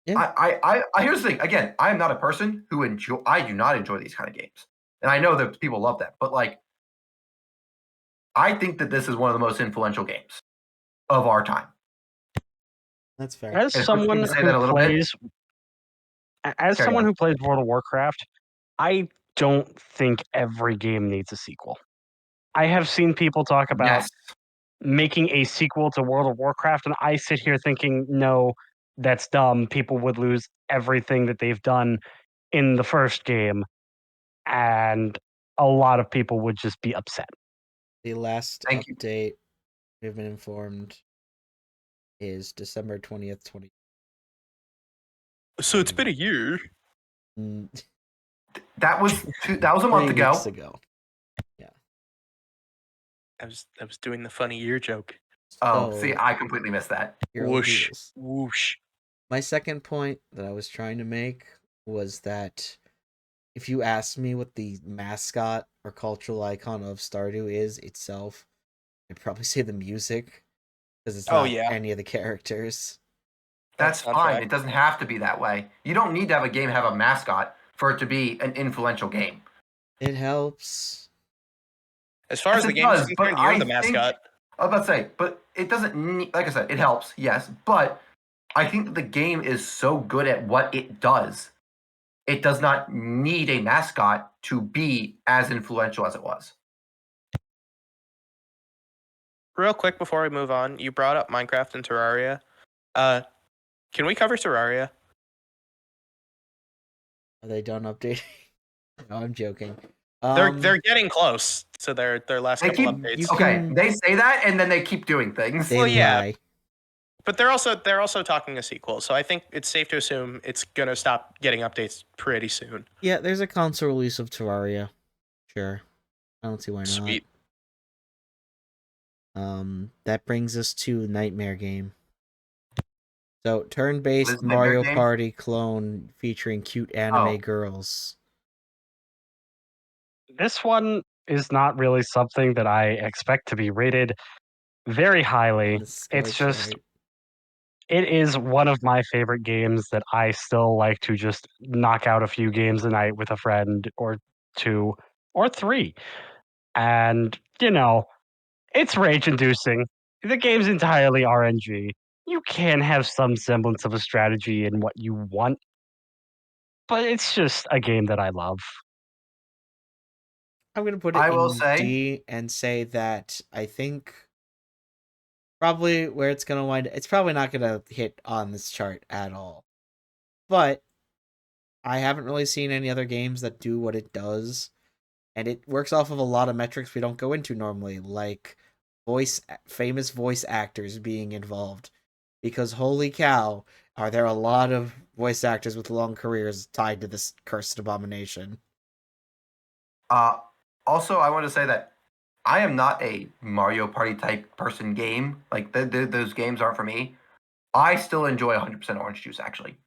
Yeah. I here's the thing. Again, I am not a person who I do not enjoy these kind of games. And I know that people love them, but like I think that this is one of the most influential games of our time. That's fair. As someone who plays World of Warcraft, I don't think every game needs a sequel. I have seen people talk about making a sequel to World of Warcraft, and I sit here thinking, no, that's dumb. People would lose everything that they've done in the first game, and a lot of people would just be upset. The last update we've been informed is December 20th, 2020. So it's been a year. That was a month ago. 3 weeks ago. Yeah. I was doing the funny year joke. Oh, see, I completely missed that. Whoosh. Whoosh. My second point that I was trying to make was that if you asked me what the mascot or cultural icon of Stardew is itself, I'd probably say the music, because it's not any of the characters. That's fine. It doesn't have to be that way. You don't need to have a game have a mascot for it to be an influential game. It helps. As far Yes, as the it game is does, but concerned, you're I the think- mascot. I was about to say, but it doesn't need, like I said, it helps, yes, but I think that the game is so good at what it does. It does not need a mascot to be as influential as it was. Real quick before we move on, you brought up Minecraft and Terraria. Can we cover Terraria? Are they done updating? No, I'm joking. They're getting close to their last They couple keep- updates. you Okay, can- they say that and then they keep doing things. They Well, yeah. lie. But they're also talking a sequel, so I think it's safe to assume it's gonna stop getting updates pretty soon. Yeah, there's a console release of Terraria. Sure. I don't see why not. Sweet. That brings us to Nightmare Game. So, What is turn-based Nightmare Mario Game? Party clone featuring cute anime Oh. girls. This one is not really something that I expect to be rated very highly. On the score It's just chart. it is one of my favorite games that I still like to just knock out a few games a night with a friend or two or three. And, it's rage inducing. The game's entirely RNG. You can have some semblance of a strategy in what you want, but it's just a game that I love. I'm gonna put it I in will say- D and say that I think probably where it's gonna wind. It's probably not gonna hit on this chart at all. But I haven't really seen any other games that do what it does, and it works off of a lot of metrics we don't go into normally, like famous voice actors being involved. Because holy cow, are there a lot of voice actors with long careers tied to this cursed abomination? Also, I want to say that I am not a Mario Party type person game. Like, those games aren't for me. I still enjoy 100% Orange Juice, actually.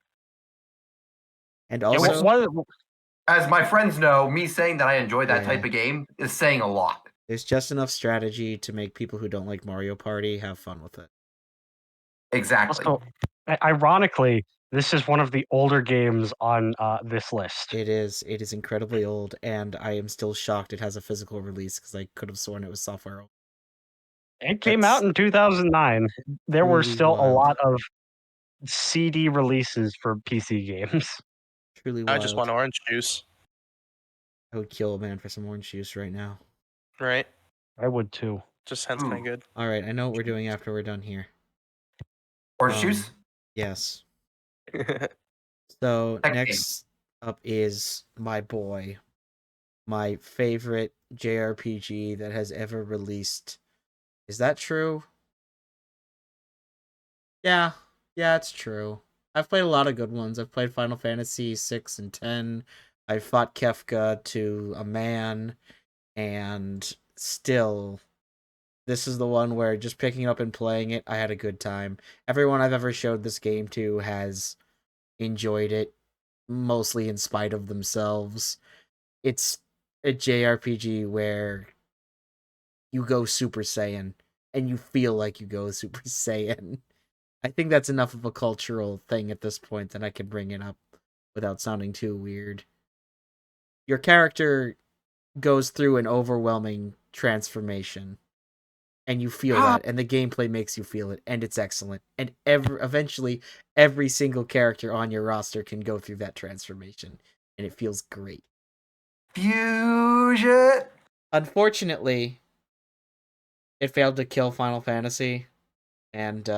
And Yeah, also, As my friends know, me saying that I enjoy that Yeah. type of game is saying a lot. there's just enough strategy to make people who don't like Mario Party have fun with it. Exactly. Also, ironically, this is one of the older games on this list. It is incredibly old, and I am still shocked it has a physical release because I could have sworn it was software. It came That's out in 2009. There were truly still a wild. lot of CD releases for PC games. Truly I wild. just want orange juice, I would kill a man for some orange juice right now. right? I would too. Just sounds kind Ooh. of good. All right, I know what we're doing after we're done here. Orange Juice? Yes. So Next next up is my boy, my favorite JRPG that has ever released. Is that true? Yeah, it's true. I've played a lot of good ones. I've played Final Fantasy 6 and 10. I fought Kefka to a man, and still, this is the one where just picking it up and playing it, I had a good time. Everyone I've ever showed this game to has enjoyed it, mostly in spite of themselves. It's a JRPG where you go Super Saiyan, and you feel like you go Super Saiyan. I think that's enough of a cultural thing at this point that I can bring it up without sounding too weird. Your character goes through an overwhelming transformation, and you feel that, and the gameplay makes you feel it, and it's excellent. And eventually, every single character on your roster can go through that transformation, and it feels great. Fusion! Unfortunately, it failed to kill Final Fantasy, and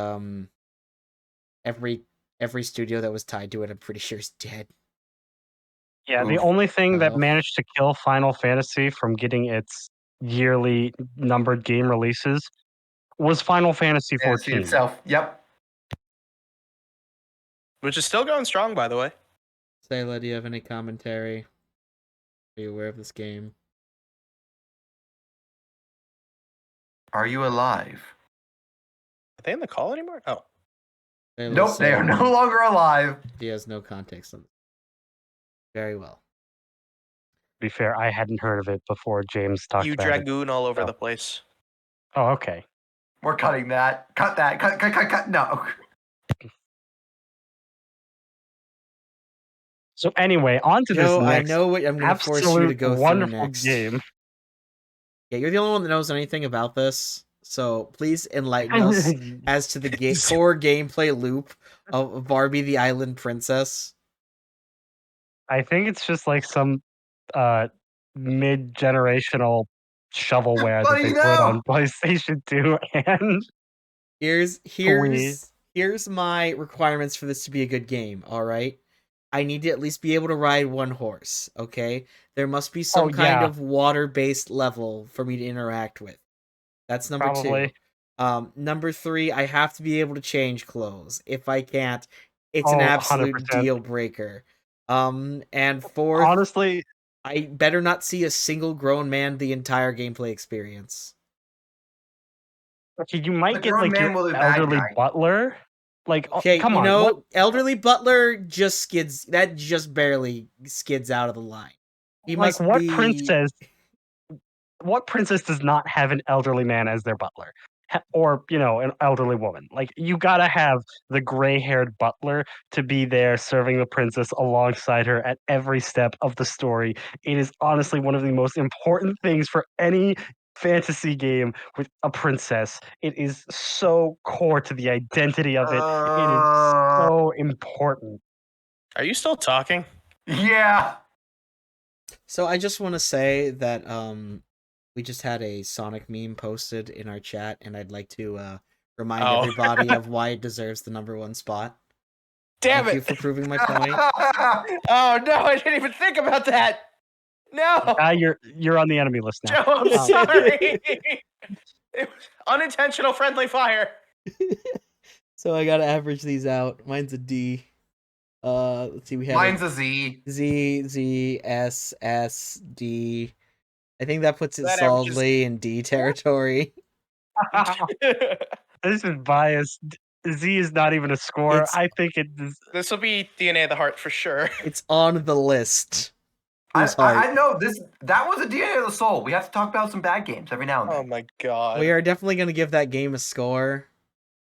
every studio that was tied to it, I'm pretty sure, is dead. Yeah, the Oof. only thing that Oh. managed to kill Final Fantasy from getting its yearly numbered game releases was Final Fantasy Fantasy 14. itself. Yep. Which is still going strong, by the way. Sayla, do you have any commentary? Are you aware of this game? Are you alive? Are they in the call anymore? Oh, Sayla's Nope, they are saying no longer alive. He has no context on this. Very well. To be fair, I hadn't heard of it before James talked you about it. dragoon all over Oh. the place. Oh, okay. We're cutting that. Cut that. Cut. No. So anyway, on to Joe, this I next know what I'm going to force you to absolute go through wonderful next. game. Yeah, you're the only one that knows anything about this, so please enlighten us as to the core gameplay loop of Barbie the Island Princess. I think it's just like some mid-generational shovelware that they put on PlayStation 2 and Here's my requirements for this to be a good game, all right? I need to at least be able to ride one horse, okay? There must be some kind of water-based level for me to interact with. That's number 2. Number 3, I have to be able to change clothes. If I can't, it's an absolute 100%. deal breaker. And 4th, honestly, I better not see a single grown man the entire gameplay experience. Okay, you might get like your elderly butler. Like, okay, come on, elderly butler just skids. That just barely skids out of the line. He like, must what be... princess? What princess does not have an elderly man as their butler? Or, an elderly woman. Like, you gotta have the gray-haired butler to be there serving the princess alongside her at every step of the story. It is honestly one of the most important things for any fantasy game with a princess. It is so core to the identity of it. It is so important. Are you still talking? Yeah. So I just want to say that we just had a Sonic meme posted in our chat, and I'd like to remind everybody of why it deserves the #1 spot. Damn Thank you for proving my point. Oh no, I didn't even think about that. No. You're on the enemy list now. Joe, I'm sorry. It was unintentional friendly fire. So I gotta average these out. Mine's a D. Let's see. Mine's a Z. Z, S, S, D. I think that puts it solidly in D territory. This is biased. Z is not even a score. I think this will be DNA the Heart for sure. It's on the list. I know this. That was a DNA of the Soul. We have to talk about some bad games every now and then. Oh my god. We are definitely going to give that game a score,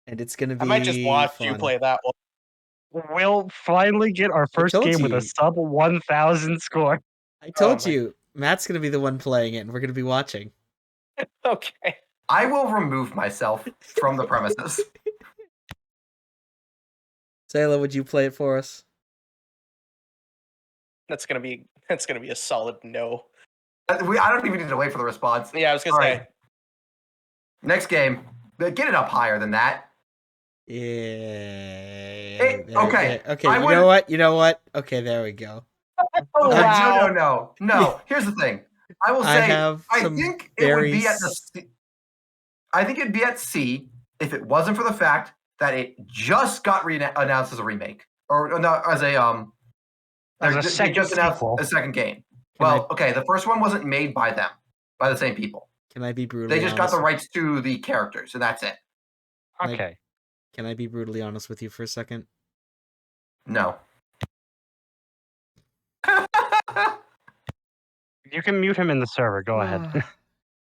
and it's going to be I might just watch fun. you play that one. We'll finally get our first game with a sub 1,000 score. I told you, Matt's going to be the one playing it, and we're going to be watching. Okay. I will remove myself from the premises. Sayla, would you play it for us? That's gonna be a solid no. I don't even need to wait for the response. Yeah, I was gonna say. Right. Next game. Get it up higher than that. Yeah. Okay. You know what? Okay, there we go. Oh, wow. No. Here's the thing. I will say I think it would be at the C. I think it'd be at C if it wasn't for the fact that it just got announced as a remake, or not as a sequel. A second game. The first one wasn't made by them, by the same people. Can I be brutally honest? They just got the rights to the characters, and that's it. Okay. Can I be brutally honest with you for a second? No. You can mute him in the server. Go ahead.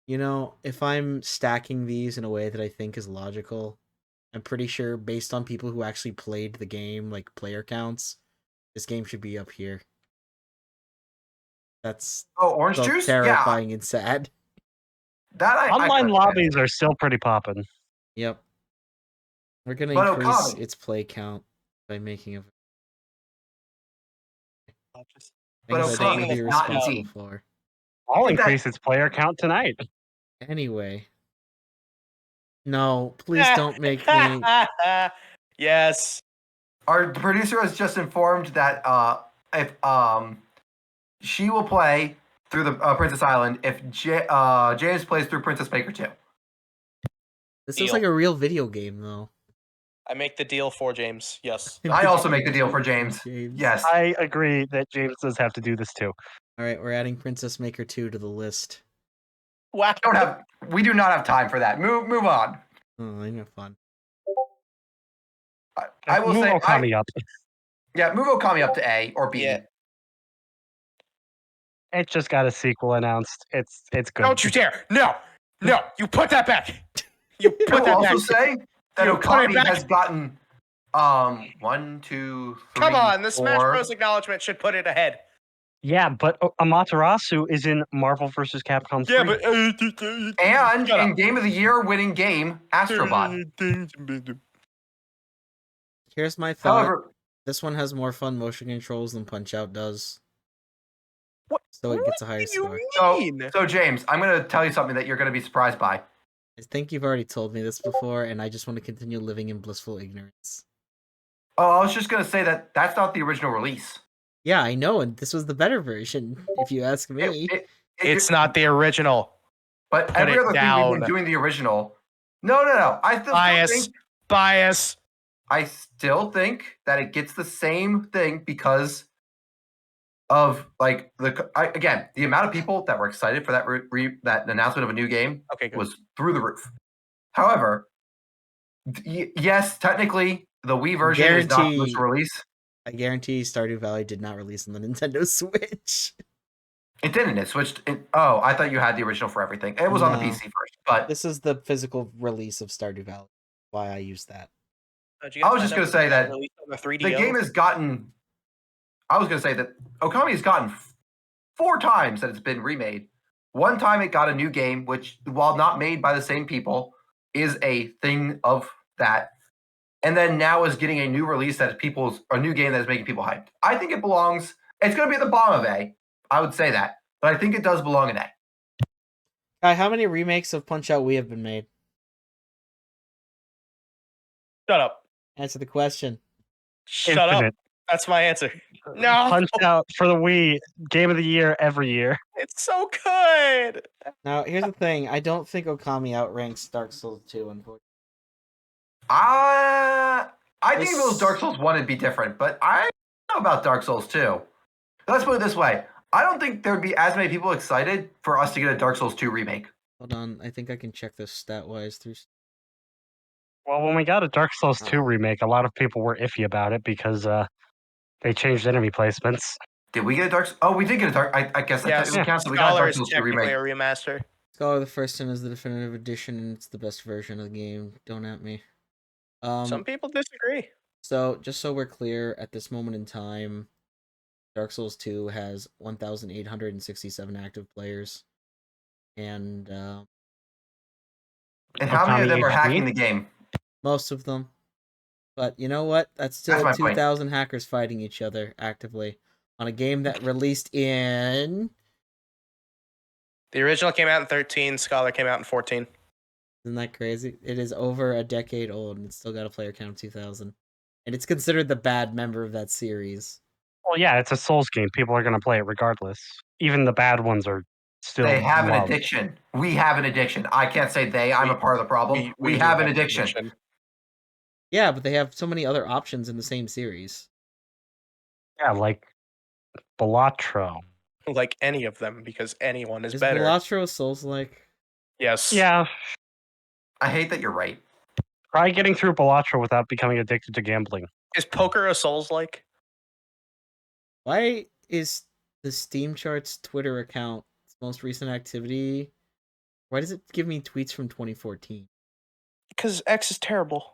If I'm stacking these in a way that I think is logical, I'm pretty sure based on people who actually played the game, like player counts, this game should be up here. That's Orange Juice? Terrifying and sad. Online lobbies are still pretty popping. Yep. We're gonna increase its play count by making it. I'll increase its player count tonight. Anyway. No, please don't make me. Yes. Our producer has just informed that if she will play through the Princess Island if James plays through Princess Maker 2. This looks like a real video game, though. I make the deal for James. Yes. I also make the deal for James. Yes. I agree that James does have to do this too. All right, we're adding Princess Maker 2 to the list. Wow. We do not have time for that. Move on. Oh, I know, fun. I will move say Okami up. Yeah, move Okami up to A or B. Yeah. It just got a sequel announced. It's good. Don't you dare! No, you put that back. You put that back. I will also say that Okami has gotten 1, 2, 3. Come on, the Smash 4. Bros. Acknowledgement should put it ahead. Yeah, but Amaterasu is in Marvel vs. Capcom 3. Yeah, but And in Game of the Year winning game, Astrobot. Here's my thought. However, This one has more fun motion controls than Punch-Out does. What? So it gets a What higher do you score. mean? so James, I'm going to tell you something that you're going to be surprised by. I think you've already told me this before, and I just want to continue living in blissful ignorance. Oh, I was just going to say that that's not the original release. Yeah, I know, and this was the better version, if you ask me. It's not the original. But Put every it other thing down. they've been doing the original. No. Bias. I still think that it gets the same thing because of like the amount of people that were excited for that that announcement of a new game Okay, good. was through the roof. However, yes, technically the Wii version is not supposed to release. I guarantee Stardew Valley did not release on the Nintendo Switch. It didn't. It switched. Oh, I thought you had the original for everything. It was on the PC first, but this is the physical release of Stardew Valley. Why I used that. I was just going to say that the game has gotten. I was going to say that Okami has gotten 4 times that it's been remade. One time it got a new game, which, while not made by the same people, is a thing of that. And then now is getting a new release that is a new game that is making people hyped. I think it belongs. It's going to be at the bottom of A. I would say that, but I think it does belong in A. Kai, how many remakes of Punch-Out Wii have been made? Shut up. Answer the question. Shut up. That's my answer. No. Punch-Out for the Wii, Game of the Year every year. It's so good. Now, here's the thing. I don't think Okami outranks Dark Souls 2, unfortunately. I think if it was Dark Souls 1, it'd be different, but I don't know about Dark Souls 2. Let's put it this way. I don't think there'd be as many people excited for us to get a Dark Souls 2 remake. Hold on. I think I can check this stat-wise through... Well, when we got a Dark Souls 2 remake, a lot of people were iffy about it because they changed enemy placements. Did we get a Dark... Oh, we did get a Dark... I guess that technically counts. We got a Dark Souls 2 remake. A remaster. Scholar, the first one is the definitive edition, and it's the best version of the game. Don't at me. Some people disagree. So, just so we're clear, at this moment in time, Dark Souls 2 has 1,867 active players. And how many of them are hacking the game? Most of them. But you know what? That's still 2,000 hackers fighting each other actively on a game that released in... The original came out in 13, Scholar came out in 14. Isn't that crazy? It is over a decade old and it's still got a player count of 2,000. And it's considered the bad member of that series. Well, yeah, it's a Souls game. People are going to play it regardless. Even the bad ones are still They have loved. an addiction. We have an addiction. I can't say I'm a part of the problem. We have an addiction. Yeah, but they have so many other options in the same series. Yeah, like Balatro. Like any of them, because anyone is Is better. Balatro Souls-like? Yes. Yeah. I hate that you're right. Try getting through Balatro without becoming addicted to gambling. Is poker a Souls-like? Why is the Steam Charts Twitter account most recent activity? Why does it give me tweets from 2014? Because X is terrible.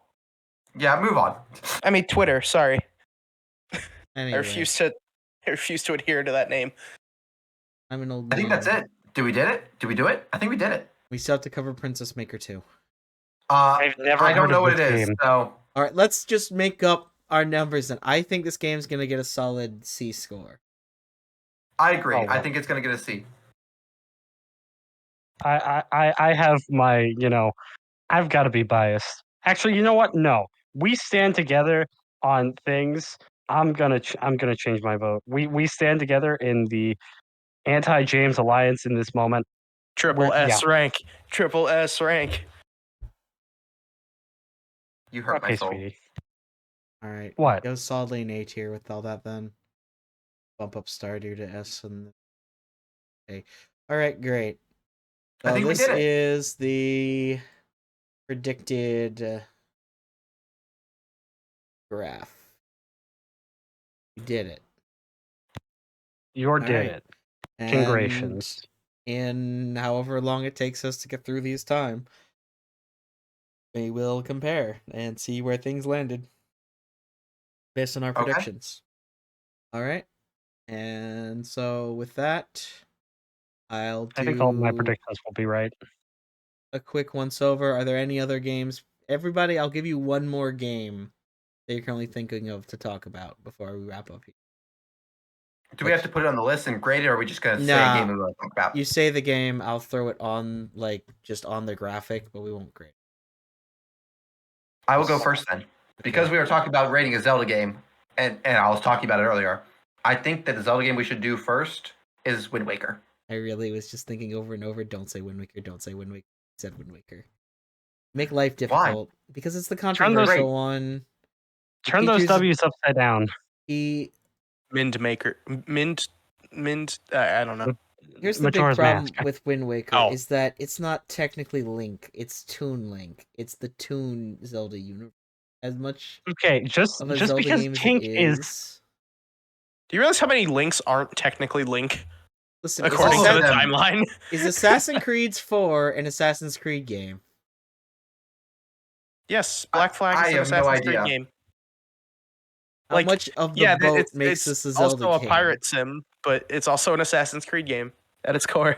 Yeah, move on. I mean Twitter. Sorry. Anyway. I refuse to adhere to that name. I'm an old man. I think that's it. Did we do it? I think we did it. We still have to cover Princess Maker 2. I've never I don't heard know of what it this is. game. So all right, let's just make up our numbers. And I think this game's gonna get a solid C score. I agree. Oh, well. I think it's gonna get a C. I have my, I've got to be biased. Actually, you know what? No, we stand together on things. I'm gonna change my vote. We stand together in the anti-James alliance in this moment. Triple S rank. You hurt my soul. Sweetie. All right. What? Go solidly in A tier with all that then. Bump up Stardew to S and okay. All right, great. So I think we did it. This is the predicted graph. You did it. You did right. it. Congratulations. In however long it takes us to get through these time, we will compare and see where things landed. based on our predictions. All right. And so with that, I think all my predictions will be right. A quick once over. Are there any other games? Everybody, I'll give you one more game that you're currently thinking of to talk about before we wrap up here. Do we have to put it on the list and grade it, or are we just going to say a game we want to talk about? You say the game, I'll throw it on, just on the graphic, but we won't grade it. I will go first then. Because we were talking about rating a Zelda game, and I was talking about it earlier, I think that the Zelda game we should do first is Wind Waker. I really was just thinking over and over, don't say Wind Waker, don't say Wind Waker, said Wind Waker. Make life difficult. Why? Because it's the controversial one. Turn those W's upside down. Mind Maker. I don't know. Here's the big problem with Wind Waker is that it's not technically Link, it's Toon Link. It's the Toon Zelda universe. As much just Zelda because Tink is... Do you realize how many Links aren't technically Link? Listen, according to the timeline. Is Assassin's Creed 4 an Assassin's Creed game? Yes, Black Flag is an Assassin's Creed game. How much of the boat makes this a Zelda game? It's also a pirate sim, but it's also an Assassin's Creed game at its core.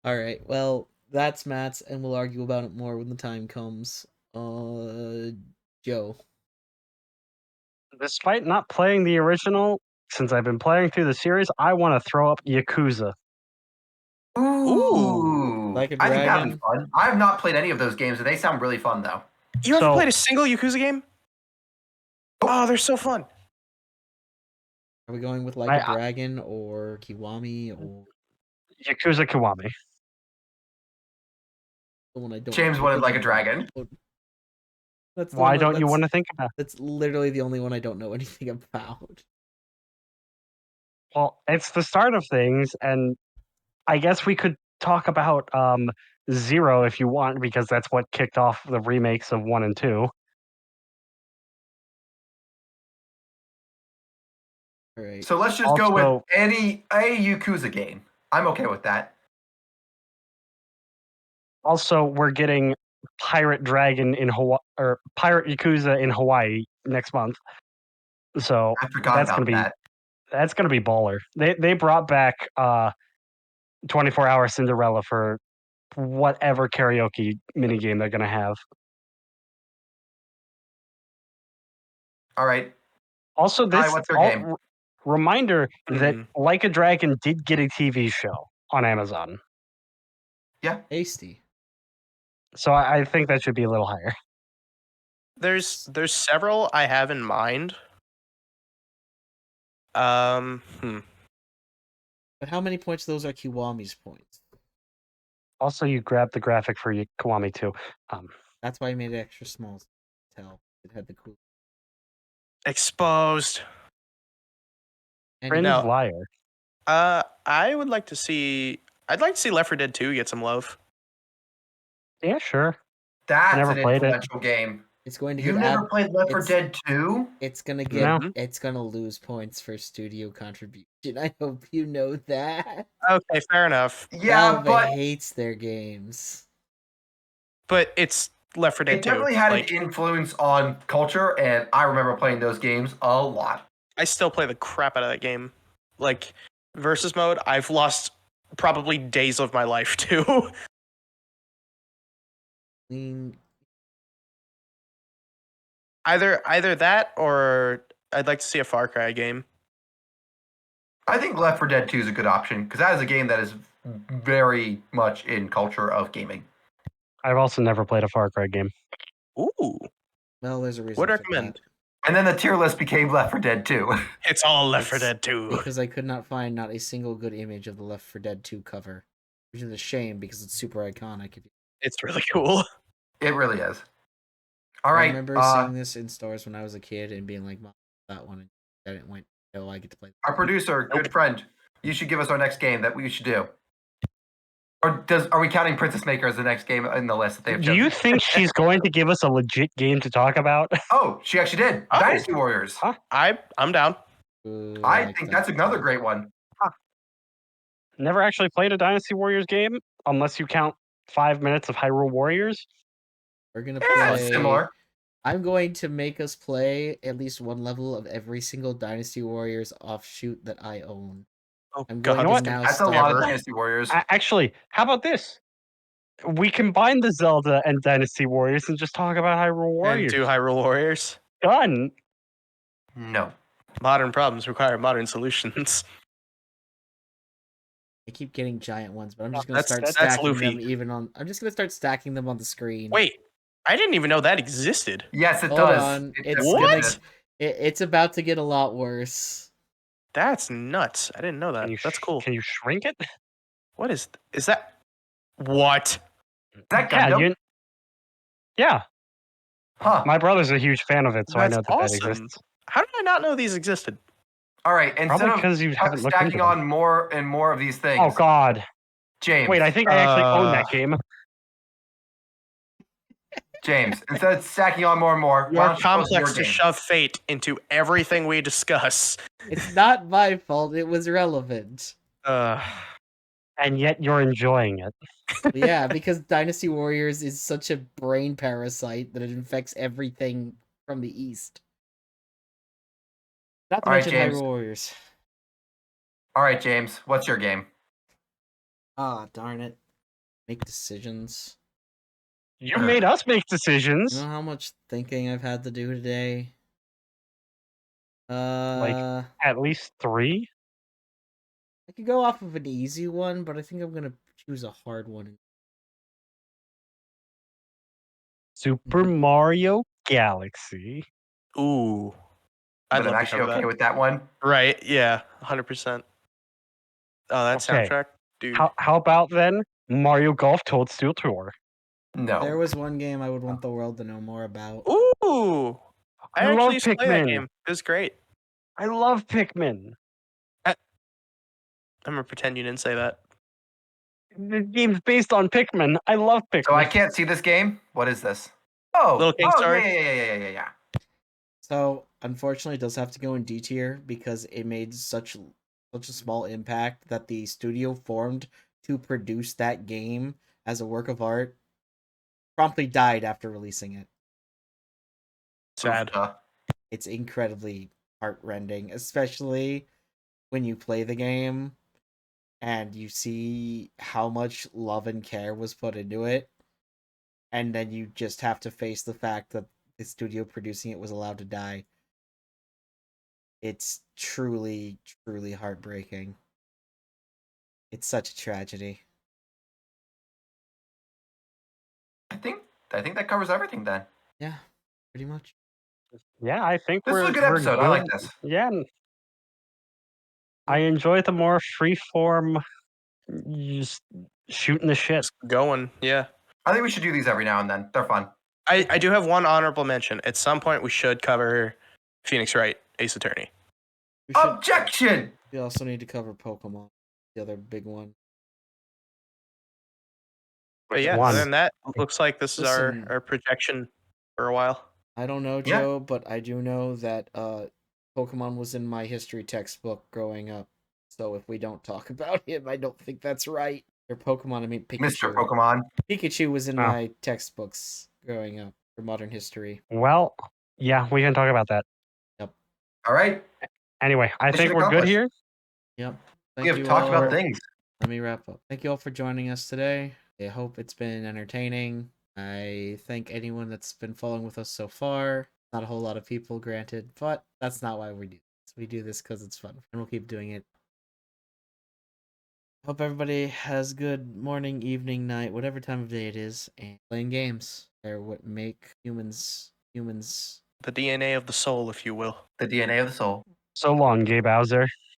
All right, well, that's Matt's, and we'll argue about it more when the time comes. Joe. Despite not playing the original, since I've been playing through the series, I want to throw up Yakuza. Ooh. Like a I Dragon? think that'd be fun. I have not played any of those games, and they sound really fun, though. You haven't played a single Yakuza game? Oh, they're so fun. Are we going with Like a Dragon or Kiwami or Yakuza Kiwami? The one I don't. James wanted Like a Dragon. Why don't you want to think about? That's literally the only one I don't know anything about. Well, it's the start of things, and I guess we could talk about Zero if you want, because that's what kicked off the remakes of 1 and 2. Right. So let's just go with a Yakuza game. I'm okay with that. Also, we're getting Pirate Dragon in Hawaii, or Pirate Yakuza in Hawaii next month. So I forgot about that. That's gonna be baller. They brought back 24-hour Cinderella for whatever karaoke minigame they're gonna have. All right. Also, what's their game? Reminder that Like a Dragon did get a TV show on Amazon. Yeah. Tasty. So I think that should be a little higher. There's several I have in mind. But how many points of those are Kiwami's points? Also, you grabbed the graphic for Kiwami too. That's why I made it extra small. Tell it had the cool. Exposed. Fringe liar. I would like to see. I'd like to see Left 4 Dead 2 get some love. Yeah, sure. That's an influential game. It's going to. You never played Left 4 Dead 2? It's gonna get. It's gonna lose points for studio contribution. I hope you know that. Okay, fair enough. Yeah, but hates their games. But it's Left 4 Dead 2. It definitely had an influence on culture, and I remember playing those games a lot. I still play the crap out of that game. Like, versus mode, I've lost probably days of my life to. Either that, or I'd like to see a Far Cry game. I think Left 4 Dead 2 is a good option, because that is a game that is very much in culture of gaming. I've also never played a Far Cry game. Ooh. Well, there's a reason. Would recommend. And then the tier list became Left 4 Dead 2. It's all Left 4 Dead 2. Because I could not find not a single good image of the Left 4 Dead 2 cover. Which is a shame, because it's super iconic. It's really cool. It really is. All right. I remember seeing this in stores when I was a kid and being like, Mom, that one. And then it went, oh, I get to play. Our producer, good friend, you should give us our next game that we should do. Or are we counting Princess Maker as the next game in the list that they've chosen? Do you think she's going to give us a legit game to talk about? Oh, she actually did. Oh. Dynasty Warriors. Huh? I'm down. I think that's another great one. Huh. Never actually played a Dynasty Warriors game, unless you count 5 minutes of Hyrule Warriors. We're gonna play similar. I'm going to make us play at least one level of every single Dynasty Warriors offshoot that I own. Oh I'm God, going You know to what? now That's a start. lot of Ever? Dynasty Warriors. Actually, how about this? We combine the Zelda and Dynasty Warriors and just talk about Hyrule and Warriors. 2 Hyrule Warriors. Done. No. Modern problems require modern solutions. I keep getting giant ones, but I'm just gonna That's- start that's stacking Luffy. them even on. I'm just gonna start stacking them on the screen. Wait, I didn't even know that existed. Yes, it Hold does. on. It It's definitely What? does. It's about to get a lot worse. That's nuts. I didn't know that. Can you That's cool. Can you shrink it? What is that? What? Is that Yeah, Gundam? yeah. Huh. My brother's a huge fan of it, so That's I know that awesome. exists. How did I not know these existed? All right. Instead Probably of because you haven't looked stacking into them. on more and more of these things, Oh God! James. Wait, I think I actually own that game. James, instead of stacking on more and more, why You're don't you post your complex to game? shove fate into everything we discuss. It's not my fault. It was relevant. And yet you're enjoying it. Yeah, because Dynasty Warriors is such a brain parasite that it infects everything from the east. Not to All right, mention James. Hyrule Warriors. All right, James, what's your game? Ah, darn it. Make decisions. You made us make You decisions. know how much thinking I've had to do today? At least 3. I could go off of an easy one, but I think I'm gonna choose a hard one. Super Mario Galaxy. Ooh. I'd But I'm love to actually cover okay that. with that one. Right, yeah, 100%. Oh, that Okay. soundtrack, dude. How about then Mario Golf Toadstool Tour? No. There was one game I would want the world to know more about. Ooh. I I love actually used to play that Pikmin. game. It was great. I love Pikmin. I'm gonna pretend you didn't say that. The game's based on Pikmin. I love Pikmin. So I can't see this game. What is this? Oh, Little King oh, Story? yeah. So unfortunately, it does have to go in D tier because it made such a small impact that the studio formed to produce that game as a work of art promptly died after releasing it. Sad. It's incredibly heartrending, especially when you play the game and you see how much love and care was put into it, and then you just have to face the fact that the studio producing it was allowed to die. It's truly, truly heartbreaking. It's such a tragedy. I think that covers everything then. Yeah, pretty much. Yeah, I think This we're was a good we're episode. I like this. Yeah. I enjoy the more freeform, just shooting the shit. Just going, yeah. I think we should do these every now and then. They're fun. I do have one honorable mention. At some point, we should cover Phoenix Wright, Ace Attorney. Objection! We also need to cover Pokemon, the other big one. But yeah, One. other than that, looks like this is Listen. our projection for a while. I don't know, Yeah. Joe, but I do know that Pokemon was in my history textbook growing up. So if we don't talk about him, I don't think that's right. Or Pokemon, I mean Pikachu. Mr. Pokemon. Pikachu was in Oh. my textbooks growing up for modern history. Well, yeah, we can talk about that. All right. Anyway, I think Mission we're good accomplished. here. Yep. We have talked about things. Let me wrap up. Thank you all for joining us today. I hope it's been entertaining. I thank anyone that's been following with us so far. Not a whole lot of people, granted, but that's not why we do this. We do this because it's fun, and we'll keep doing it. Hope everybody has good morning, evening, night, whatever time of day it is, and playing games. They're what make humans. The DNA of the soul, if you will. The DNA of the soul. So long, Gabe Bowser.